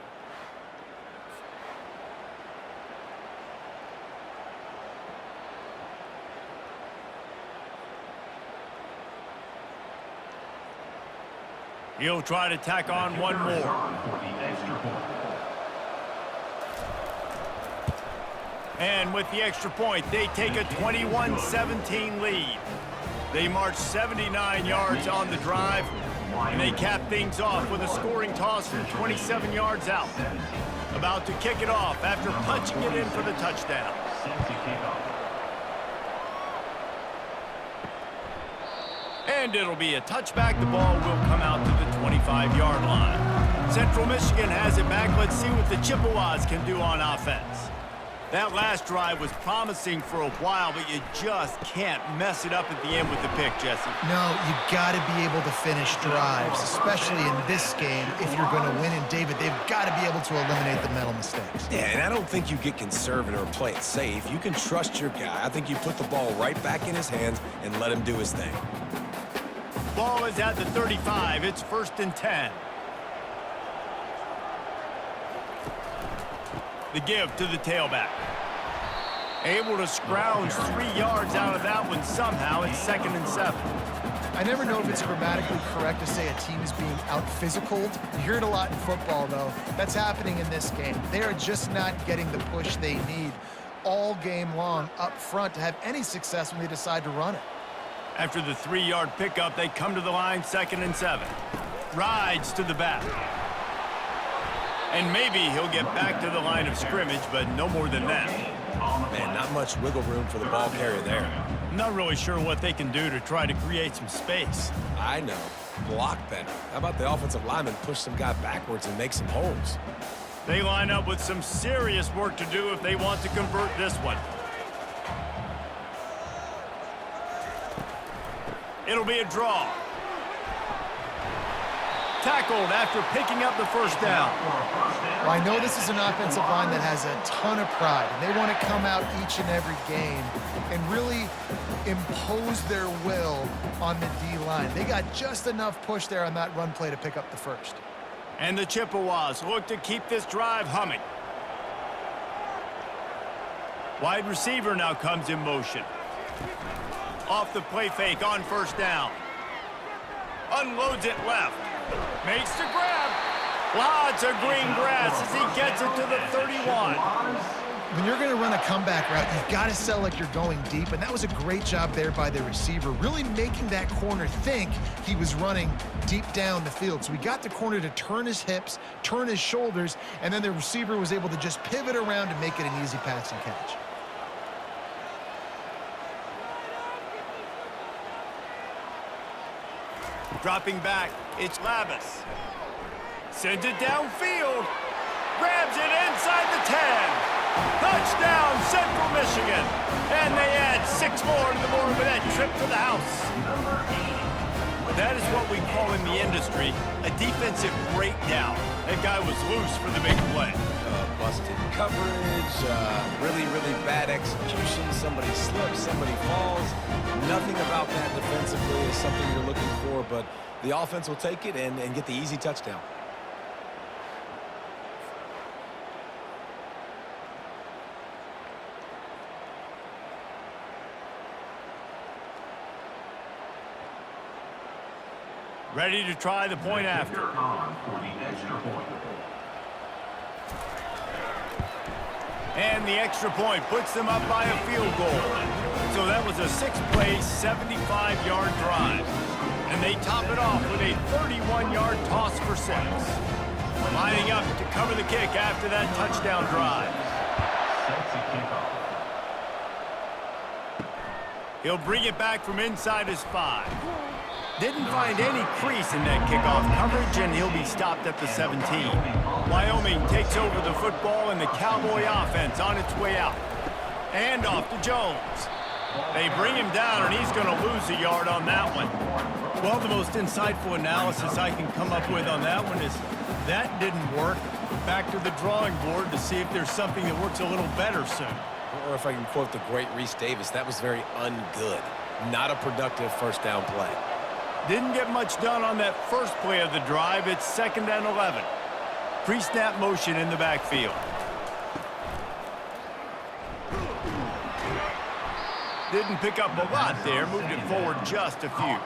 He'll try to tack on one more. For the extra point. And with the extra point, they take a 21-17 lead. They march 79 yards on the drive, and they cap things off with a scoring toss from 27 yards out. About to kick it off after punching it in for the touchdown. Set to kick off. And it'll be a touchback. The ball will come out to the 25-yard line. Central Michigan has it back. Let's see what the Chippewas can do on offense. That last drive was promising for a while, but you just can't mess it up at the end with the pick, Jesse. No, you got to be able to finish drives, especially in this game. If you're going to win, and David, they've got to be able to eliminate the mental mistakes. Yeah, and I don't think you get conservative or play it safe. You can trust your guy. I think you put the ball right back in his hands and let him do his thing. Ball is at the 35. It's 1st and 10. The give to the tailback. Able to scrounge 3 yards out of that one somehow. It's 2nd and 7. I never know if it's grammatically correct to say a team is being out-physicaled. You hear it a lot in football, though. That's happening in this game. They are just not getting the push they need all game long up front to have any success when they decide to run it. After the 3-yard pickup, they come to the line, 2nd and 7. Rides to the back. And maybe he'll get back to the line of scrimmage, but no more than that. Man, not much wiggle room for the ball carrier there. I'm not really sure what they can do to try to create some space. I know. Block better. How about the offensive lineman push some guy backwards and make some holes? They line up with some serious work to do if they want to convert this one. It'll be a draw. Tackled after picking up the first down. Well, I know this is an offensive line that has a ton of pride, and they want to come out each and every game and really impose their will on the D-line. They got just enough push there on that run play to pick up the first. And the Chippewas look to keep this drive humming. Wide receiver now comes in motion. Off the play fake on 1st down. Unloads it left. Makes the grab. Lots of green grass as he gets it to the 31. When you're going to run a comeback route, you've got to sell like you're going deep, and that was a great job there by the receiver, really making that corner think he was running deep down the field. So we got the corner to turn his hips, turn his shoulders, and then the receiver was able to just pivot around and make it an easy pass and catch. Dropping back, it's Lavis. Sends it downfield. Grabs it inside the 10. Touchdown, Central Michigan. And they add 6 more to the board with that trip to the house. That is what we call in the industry a defensive breakdown. That guy was loose for the big play. Busted coverage, really bad execution. Somebody slips, somebody falls. Nothing about that defensively is something you're looking for, but the offense will take it and get the easy touchdown. Ready to try the point after. On for the extra point. And the extra point puts them up by a field goal. So that was a 6-play, 75-yard drive. And they top it off with a 31-yard toss for 6. Lining up to cover the kick after that touchdown drive. Set to kick off. He'll bring it back from inside his 5. Didn't find any crease in that kickoff coverage, and he'll be stopped at the 17. Wyoming takes over the football, and the Cowboy offense on its way out. And off to Jones. They bring him down, and he's going to lose a yard on that one. Well, the most insightful analysis I can come up with on that one is that didn't work. Back to the drawing board to see if there's something that works a little better soon. Or if I can quote the great Reese Davis, that was very ungood. Not a productive first down play. Didn't get much done on that first play of the drive. It's 2nd and 11. Pre-snap motion in the backfield. Didn't pick up a lot there. Moved it forward just a few.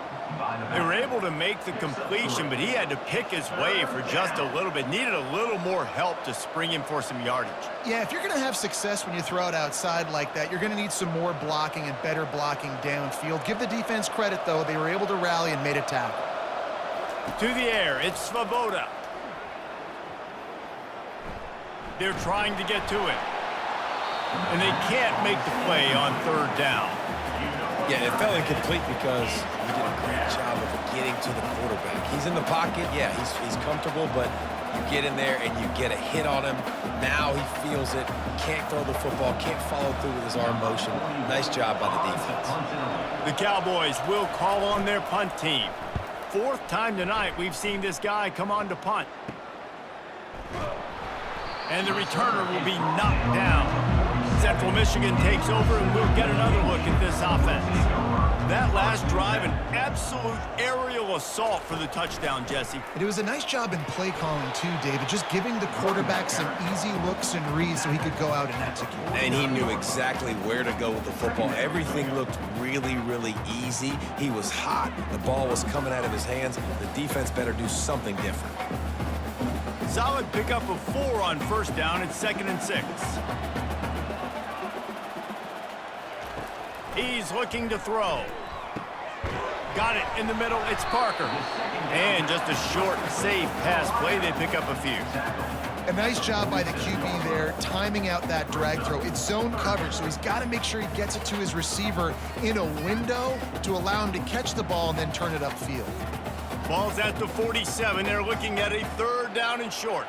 They were able to make the completion, but he had to pick his way for just a little bit. Needed a little more help to spring him for some yardage. Yeah, if you're going to have success when you throw it outside like that, you're going to need some more blocking and better blocking downfield. Give the defense credit, though. They were able to rally and made a tackle. To the air, it's Svoboda. They're trying to get to it. And they can't make the play on third down. Yeah, it fell incomplete because he did a great job of getting to the quarterback. He's in the pocket. Yeah, he's comfortable, but you get in there and you get a hit on him. Now he feels it. Can't throw the football. Can't follow through with his arm motion. Nice job by the defense. The Cowboys will call on their punt team. Fourth time tonight we've seen this guy come on to punt. And the returner will be knocked down. Central Michigan takes over, and we'll get another look at this offense. That last drive, an absolute aerial assault for the touchdown, Jesse. It was a nice job in play calling, too, David, just giving the quarterback some easy looks and reads so he could go out and execute. And he knew exactly where to go with the football. Everything looked really, really easy. He was hot. The ball was coming out of his hands. The defense better do something different. Solid pickup of 4 on first down. It's 2nd and 6. He's looking to throw. Got it in the middle. It's Parker. And just a short, safe pass play. They pick up a few. A nice job by the QB there, timing out that drag throw. It's zone coverage, so he's got to make sure he gets it to his receiver in a window to allow him to catch the ball and then turn it upfield. Ball's at the 47. They're looking at a 3rd down and short.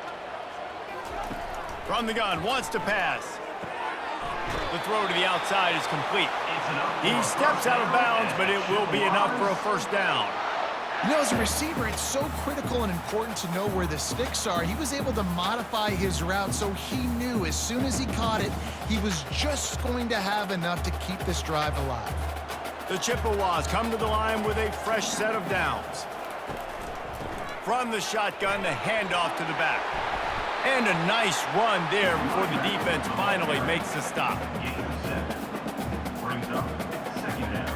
From the gun, wants to pass. The throw to the outside is complete. He steps out of bounds, but it will be enough for a 1st down. You know, as a receiver, it's so critical and important to know where the sticks are. He was able to modify his route, so he knew as soon as he caught it, he was just going to have enough to keep this drive alive. The Chippewas come to the line with a fresh set of downs. From the shotgun, the handoff to the back. And a nice run there before the defense finally makes the stop. Brings up 2nd down.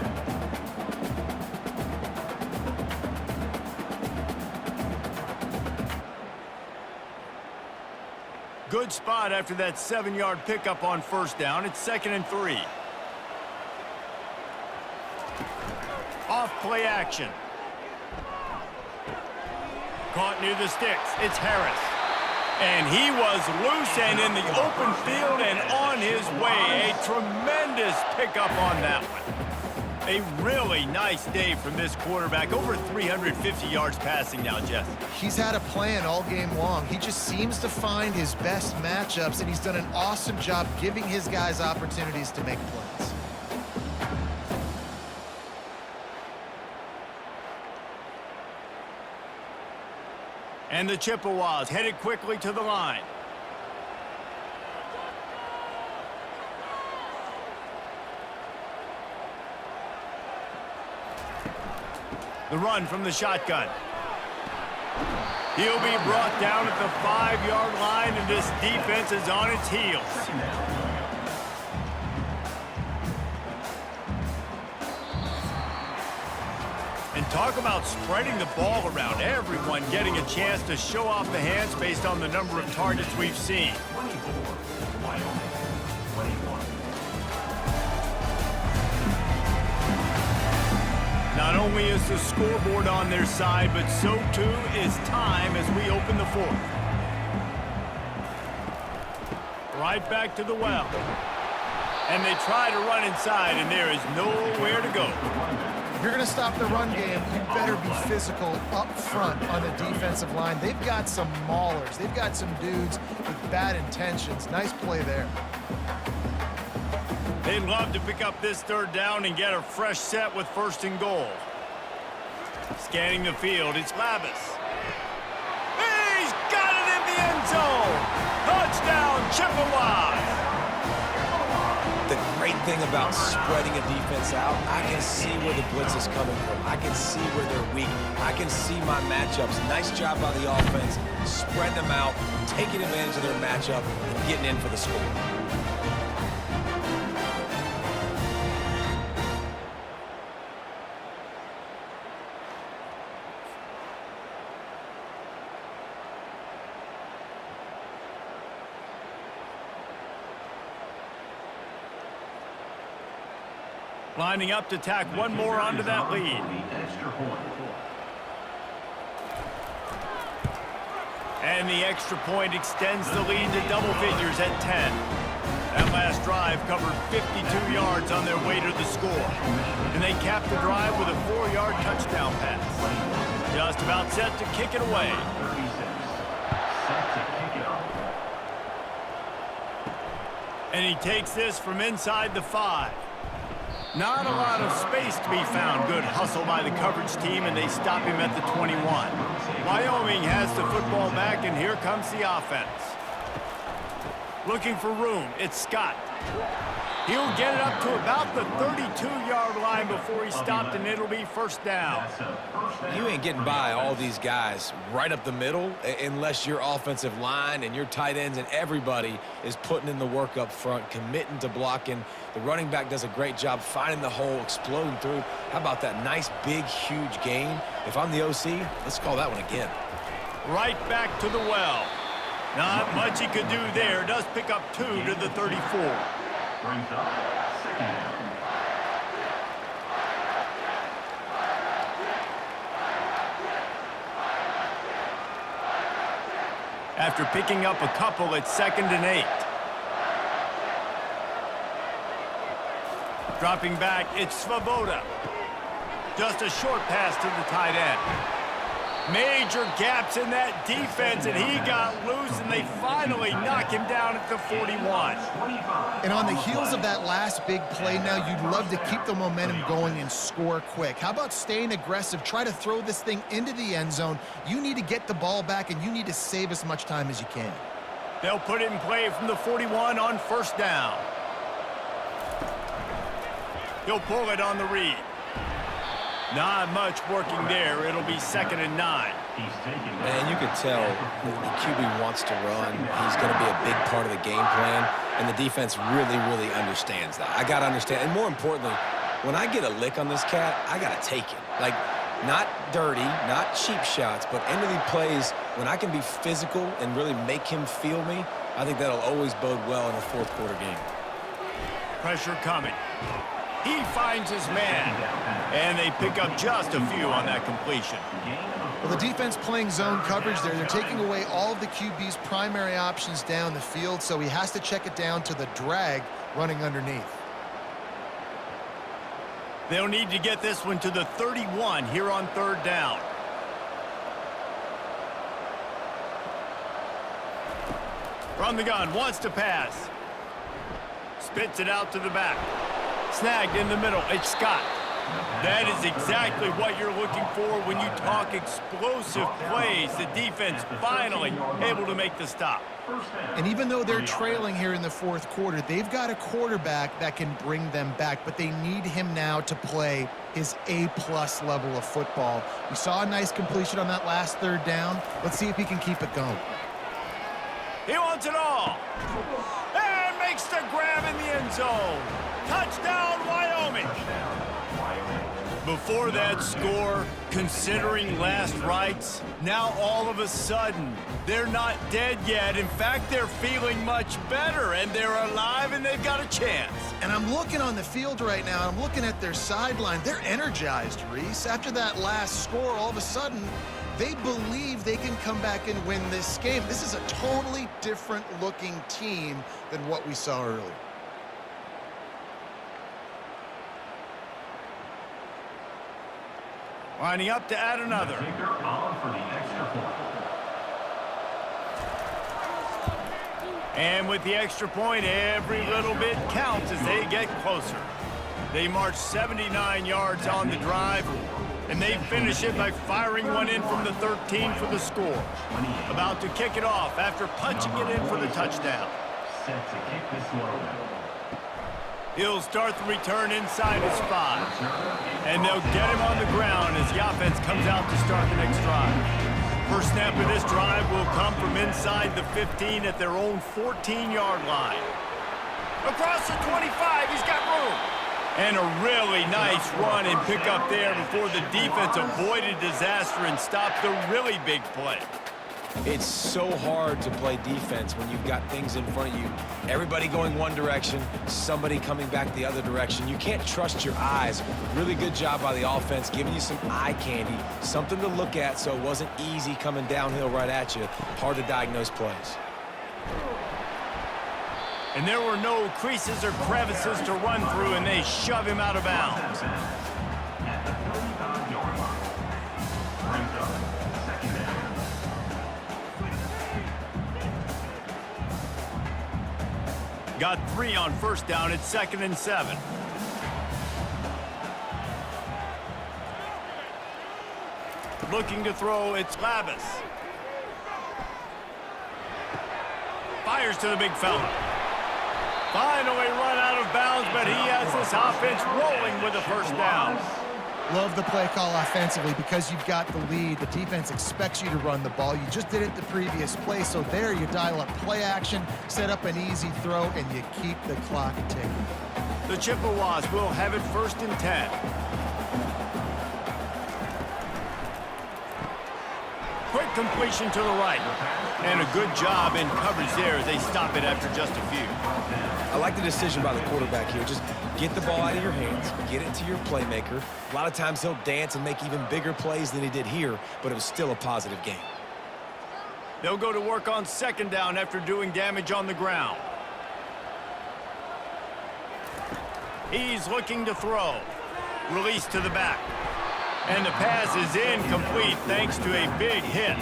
Good spot after that 7-yard pickup on 1st down. It's 2nd and 3. Off play action. Caught near the sticks. It's Harris. And he was loose and in the open field and on his way. A tremendous pickup on that one. A really nice day from this quarterback. Over 350 yards passing now, Jeff. He's had a plan all game long. He just seems to find his best matchups, and he's done an awesome job giving his guys opportunities to make plays. And the Chippewas headed quickly to the line. The run from the shotgun. He'll be brought down at the 5-yard line, and this defense is on its heels. And talk about spreading the ball around. Everyone getting a chance to show off the hands based on the number of targets we've seen. 24, Wyoming, 21. Not only is the scoreboard on their side, but so too is time as we open the 4th. Right back to the well. And they try to run inside, and there is nowhere to go. If you're going to stop the run game, you better be physical up front on the defensive line. They've got some maulers. They've got some dudes with bad intentions. Nice play there. They'd love to pick up this 3rd down and get a fresh set with 1st and goal. Scanning the field, it's Labus. He's got it in the end zone! Touchdown, Chippewas! The great thing about spreading a defense out, I can see where the blitz is coming from. I can see where they're weak. I can see my matchups. Nice job by the offense. Spread them out, taking advantage of their matchup, and getting in for the score. Lining up to tack one more onto that lead. The extra point. And the extra point extends the lead to double figures at 10. That last drive covered 52 yards on their way to the score. And they capped the drive with a 4-yard touchdown pass. Just about set to kick it away. 36. Set to kick it off. And he takes this from inside the 5. Not a lot of space to be found. Good hustle by the coverage team, and they stop him at the 21. Wyoming has the football back, and here comes the offense. Looking for room, it's Scott. He'll get it up to about the 32-yard line before he stopped, and it'll be first down. You ain't getting by all these guys right up the middle unless your offensive line and your tight ends and everybody is putting in the work up front, committing to blocking. The running back does a great job finding the hole, exploding through. How about that nice, big, huge gain? If I'm the OC, let's call that one again. Right back to the well. Not much he could do there. Does pick up 2 to the 34. Brings up second down. After picking up a couple, it's 2nd and 8. Dropping back, it's Svoboda. Just a short pass to the tight end. Major gaps in that defense, and he got loose, and they finally knock him down at the 41. And on the heels of that last big play now, you'd love to keep the momentum going and score quick. How about staying aggressive? Try to throw this thing into the end zone. You need to get the ball back, and you need to save as much time as you can. They'll put it in play from the 41 on first down. He'll pull it on the read. Not much working there. It'll be 2nd and 9. Man, you can tell the QB wants to run. He's going to be a big part of the game plan, and the defense really, really understands that. I got to understand, and more importantly, when I get a lick on this cat, I got to take it. Like, not dirty, not cheap shots, but end of the plays, when I can be physical and really make him feel me, I think that'll always bode well in a fourth-quarter game. Pressure coming. He finds his man, and they pick up just a few on that completion. Well, the defense playing zone coverage there. They're taking away all of the QB's primary options down the field, so he has to check it down to the drag running underneath. They'll need to get this one to the 31 here on 3rd down. From the gun, wants to pass. Spits it out to the back. Snagged in the middle, it's Scott. That is exactly what you're looking for when you talk explosive plays. The defense finally able to make the stop. And even though they're trailing here in the 4th quarter, they've got a quarterback that can bring them back, but they need him now to play his A-plus level of football. We saw a nice completion on that last 3rd down. Let's see if he can keep it going. He wants it all. And makes the grab in the end zone. Touchdown, Wyoming. Before that score, considering last rites, now all of a sudden, they're not dead yet. In fact, they're feeling much better, and they're alive, and they've got a chance. And I'm looking on the field right now, and I'm looking at their sideline. They're energized, Reese. After that last score, all of a sudden, they believe they can come back and win this game. This is a totally different-looking team than what we saw earlier. Lining up to add another. And with the extra point, every little bit counts as they get closer. They march 79 yards on the drive, and they finish it by firing one in from the 13 for the score. About to kick it off after punching it in for the touchdown. Set to kick this one. He'll start the return inside his 5. And they'll get him on the ground as the offense comes out to start the next drive. First snap of this drive will come from inside the 15 at their own 14-yard line. Across the 25, he's got room. And a really nice run and pick up there before the defense avoided disaster and stopped the really big play. It's so hard to play defense when you've got things in front of you. Everybody going one direction, somebody coming back the other direction. You can't trust your eyes. Really good job by the offense, giving you some eye candy, something to look at so it wasn't easy coming downhill right at you. Hard to diagnose plays. And there were no creases or crevices to run through, and they shove him out of bounds. At the 35-yard line. Brings up second down. Got 3 on first down at 2nd and 7. Looking to throw, it's Lavis. Fires to the big fella. Finally run out of bounds, but he has this offense rolling with a first down. Love the play call offensively because you've got the lead. The defense expects you to run the ball. You just did it the previous play, so there you dial up play action, set up an easy throw, and you keep the clock ticking. The Chippewas will have it 1st and 10. Quick completion to the right. And a good job in coverage there as they stop it after just a few. I like the decision by the quarterback here. Just get the ball out of your hands, get it to your playmaker. A lot of times he'll dance and make even bigger plays than he did here, but it was still a positive game. They'll go to work on 2nd down after doing damage on the ground. He's looking to throw. Release to the back. And the pass is incomplete thanks to a big hit.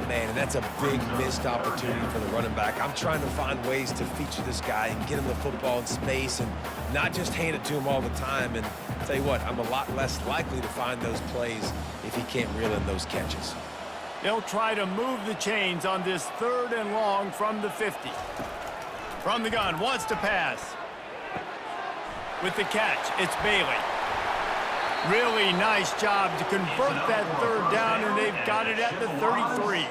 Man, and that's a big missed opportunity for the running back. I'm trying to find ways to feature this guy and get him the football in space and not just hand it to him all the time. And I'll tell you what, I'm a lot less likely to find those plays if he can't reel in those catches. They'll try to move the chains on this 3rd and long from the 50. From the gun, wants to pass. With the catch, it's Bailey. Really nice job to convert that 3rd down, and they've got it at the 33.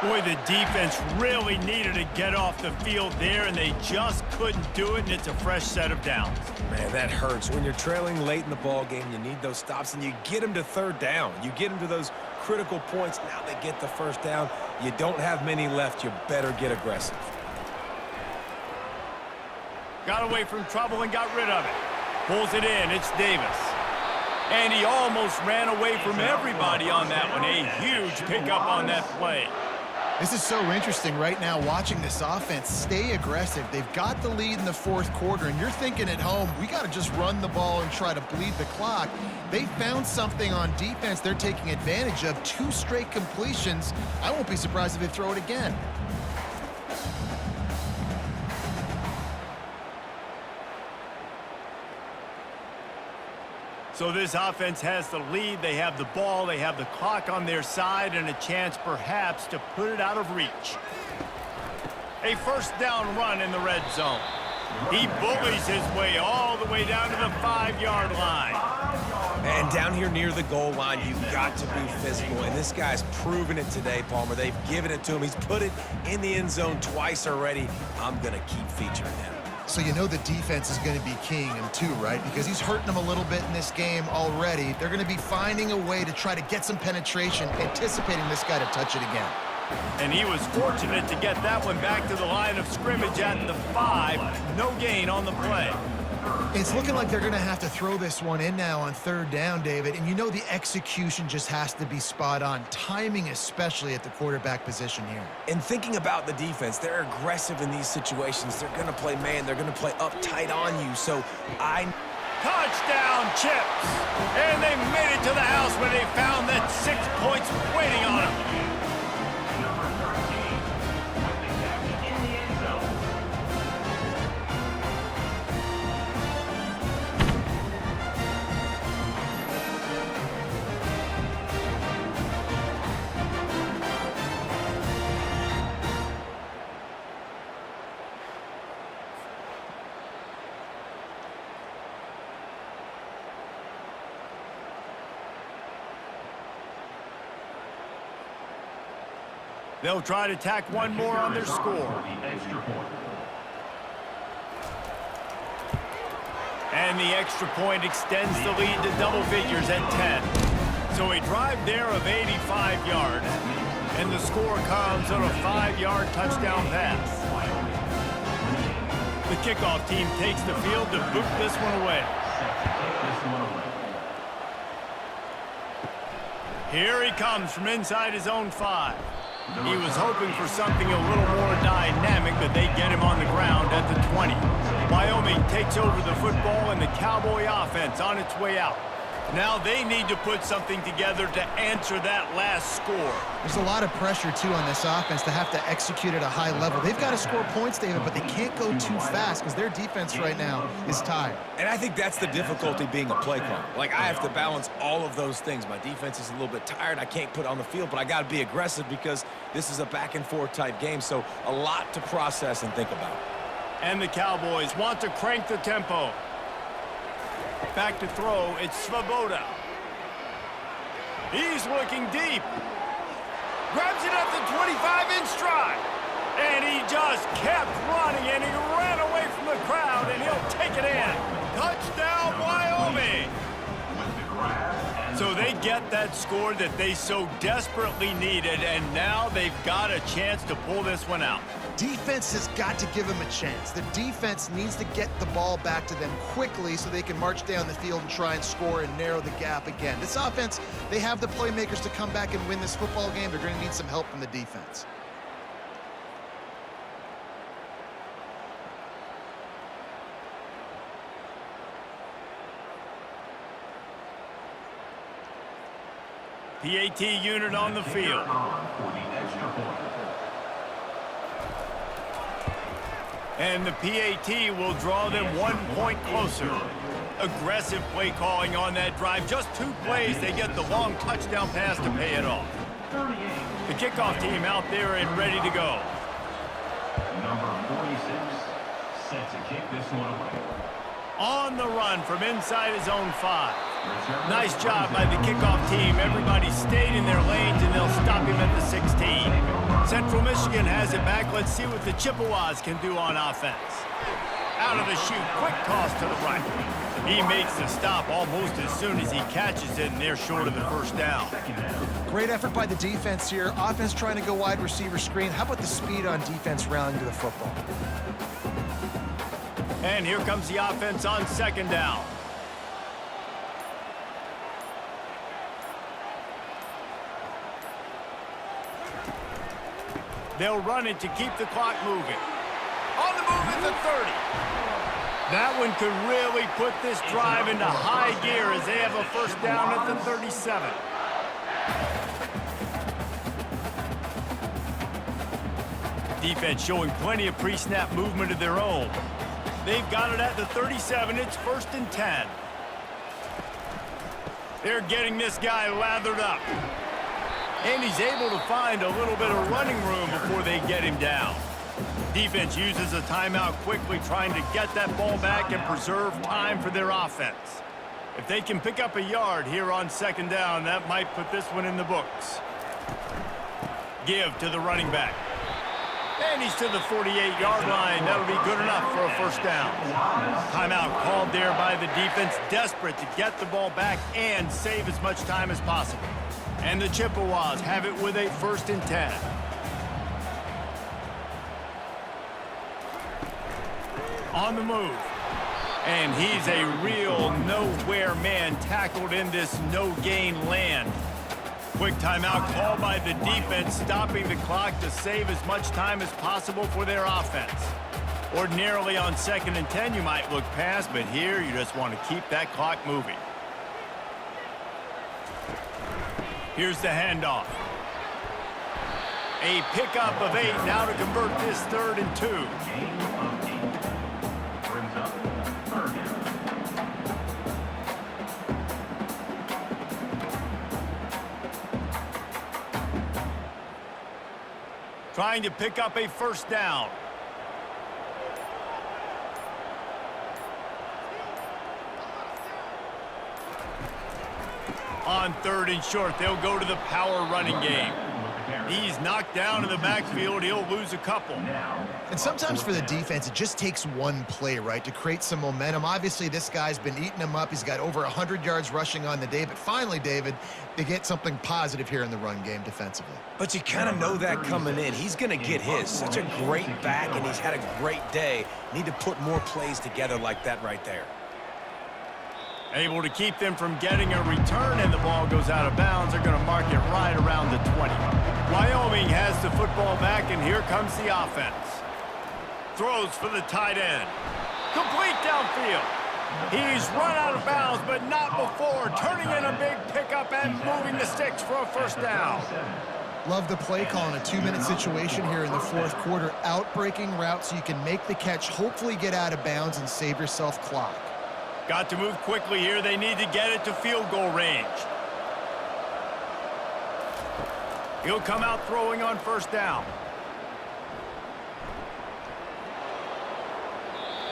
Boy, the defense really needed to get off the field there, and they just couldn't do it, and it's a fresh set of downs. Man, that hurts. When you're trailing late in the ball game, you need those stops, and you get them to 3rd down. You get them to those critical points. Now they get the 1st down. You don't have many left. You better get aggressive. Got away from trouble and got rid of it. Pulls it in. It's Davis. And he almost ran away from everybody on that one. A huge pickup on that play. This is so interesting right now watching this offense stay aggressive. They've got the lead in the 4th quarter, and you're thinking at home, we got to just run the ball and try to bleed the clock. They found something on defense they're taking advantage of. 2 straight completions. I won't be surprised if they throw it again. So this offense has the lead. They have the ball. They have the clock on their side and a chance perhaps to put it out of reach. A 1st down run in the red zone. He bullies his way all the way down to the 5-yard line. And down here near the goal line, you've got to be physical. And this guy's proven it today, Palmer. They've given it to him. He's put it in the end zone twice already. I'm going to keep featuring him. So you know the defense is going to be keying him too, right? Because he's hurting them a little bit in this game already. They're going to be finding a way to try to get some penetration, anticipating this guy to touch it again. And he was fortunate to get that one back to the line of scrimmage at the 5. No gain on the play. It's looking like they're going to have to throw this one in now on 3rd down, David. And you know the execution just has to be spot on. Timing especially at the quarterback position here. And thinking about the defense, they're aggressive in these situations. They're going to play man. They're going to play uptight on you. So Touchdown, Chips. And they made it to the house when they found that 6 points waiting on them. Number 13 with the catch in the end zone. They'll try to tack one more on their score. The extra point. And the extra point extends the lead to double figures at 10. So a drive there of 85 yards. And the score comes on a 5-yard touchdown pass. The kickoff team takes the field to boot this one away. Here he comes from inside his own 5. He was hoping for something a little more dynamic, but they get him on the ground at the 20. Wyoming takes over the football and the Cowboy offense on its way out. Now they need to put something together to answer that last score. There's a lot of pressure, too, on this offense to have to execute at a high level. They've got to score points, David, but they can't go too fast because their defense right now is tired. And I think that's the difficulty being a play caller. Like, I have to balance all of those things. My defense is a little bit tired. I can't put on the field, but I got to be aggressive because this is a back-and-forth type game, so a lot to process and think about. And the Cowboys want to crank the tempo. Back to throw, it's Svoboda. He's looking deep. Grabs it at the 25 in stride. And he just kept running, and he ran away from the crowd, and he'll take it in. Touchdown, Wyoming! So they get that score that they so desperately needed, and now they've got a chance to pull this one out. Defense has got to give them a chance. The defense needs to get the ball back to them quickly so they can march down the field and try and score and narrow the gap again. This offense, they have the playmakers to come back and win this football game. They're going to need some help from the defense. PAT unit on the field. And the PAT will draw them 1 point closer. Aggressive play calling on that drive. Just 2 plays, they get the long touchdown pass to pay it off. The kickoff team out there and ready to go. Number 46, set to kick this one away. On the run from inside his own 5. Nice job by the kickoff team. Everybody stayed in their lanes, and they'll stop him at the 16. Central Michigan has it back. Let's see what the Chippewas can do on offense. Out of the chute, quick toss to the right. He makes the stop almost as soon as he catches it, and they're short of the first down. Great effort by the defense here. Offense trying to go wide receiver screen. How about the speed on defense rallying to the football? And here comes the offense on 2nd down. They'll run it to keep the clock moving. On the move at the 30. That one could really put this drive into high gear as they have a first down at the 37. Defense showing plenty of pre-snap movement of their own. They've got it at the 37. It's 1st and 10. They're getting this guy lathered up. And he's able to find a little bit of running room before they get him down. Defense uses a timeout quickly, trying to get that ball back and preserve time for their offense. If they can pick up a yard here on 2nd down, that might put this one in the books. Give to the running back. And he's to the 48-yard line. That'll be good enough for a first down. Timeout called there by the defense, desperate to get the ball back and save as much time as possible. And the Chippewas have it with a 1st and 10. On the move. And he's a real nowhere man tackled in this no-gain land. Quick timeout called by the defense, stopping the clock to save as much time as possible for their offense. Ordinarily on 2nd and 10, you might look past, but here you just want to keep that clock moving. Here's the handoff. A pickup of 8 now to convert this 3rd and 2. Brings up 3rd down. Trying to pick up a first down. On 3rd and short, they'll go to the power running game. He's knocked down in the backfield. He'll lose a couple. And sometimes for the defense, it just takes one play, right, to create some momentum. Obviously, this guy's been eating them up. He's got over 100 yards rushing on the day. But finally, David, they get something positive here in the run game defensively. But you kind of know that coming in. He's going to get his. Such a great back, and he's had a great day. Need to put more plays together like that right there. Able to keep them from getting a return, and the ball goes out of bounds. They're going to mark it right around the 20. Wyoming has the football back, and here comes the offense. Throws for the tight end. Complete downfield. He's run out of bounds, but not before. Turning in a big pickup and moving the sticks for a first down. Love the play call in a 2-minute situation here in the fourth quarter. Out-breaking route so you can make the catch, hopefully get out of bounds, and save yourself clock. Got to move quickly here. They need to get it to field goal range. He'll come out throwing on first down.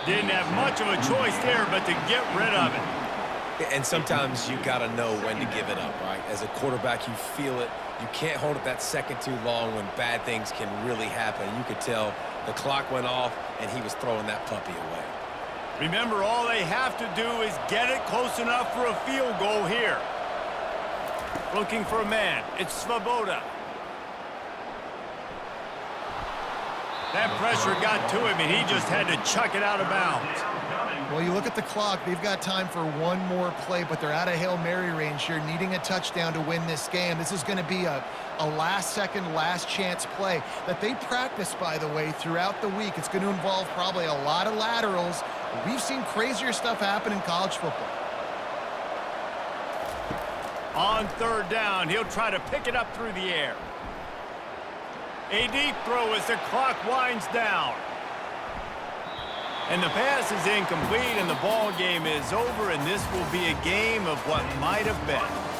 Didn't have much of a choice there, but to get rid of it. And sometimes you got to know when to give it up, right? As a quarterback, you feel it. You can't hold it that second too long when bad things can really happen. You could tell the clock went off, and he was throwing that puppy away. Remember, all they have to do is get it close enough for a field goal here. Looking for a man. It's Svoboda. That pressure got to him, and he just had to chuck it out of bounds. Well, you look at the clock. They've got time for one more play, but they're out of Hail Mary range here, needing a touchdown to win this game. This is going to be a last-second, last-chance play that they practice, by the way, throughout the week. It's going to involve probably a lot of laterals. We've seen crazier stuff happen in college football. On third down, he'll try to pick it up through the air. A deep throw as the clock winds down. And the pass is incomplete, and the ball game is over, and this will be a game of what might have been.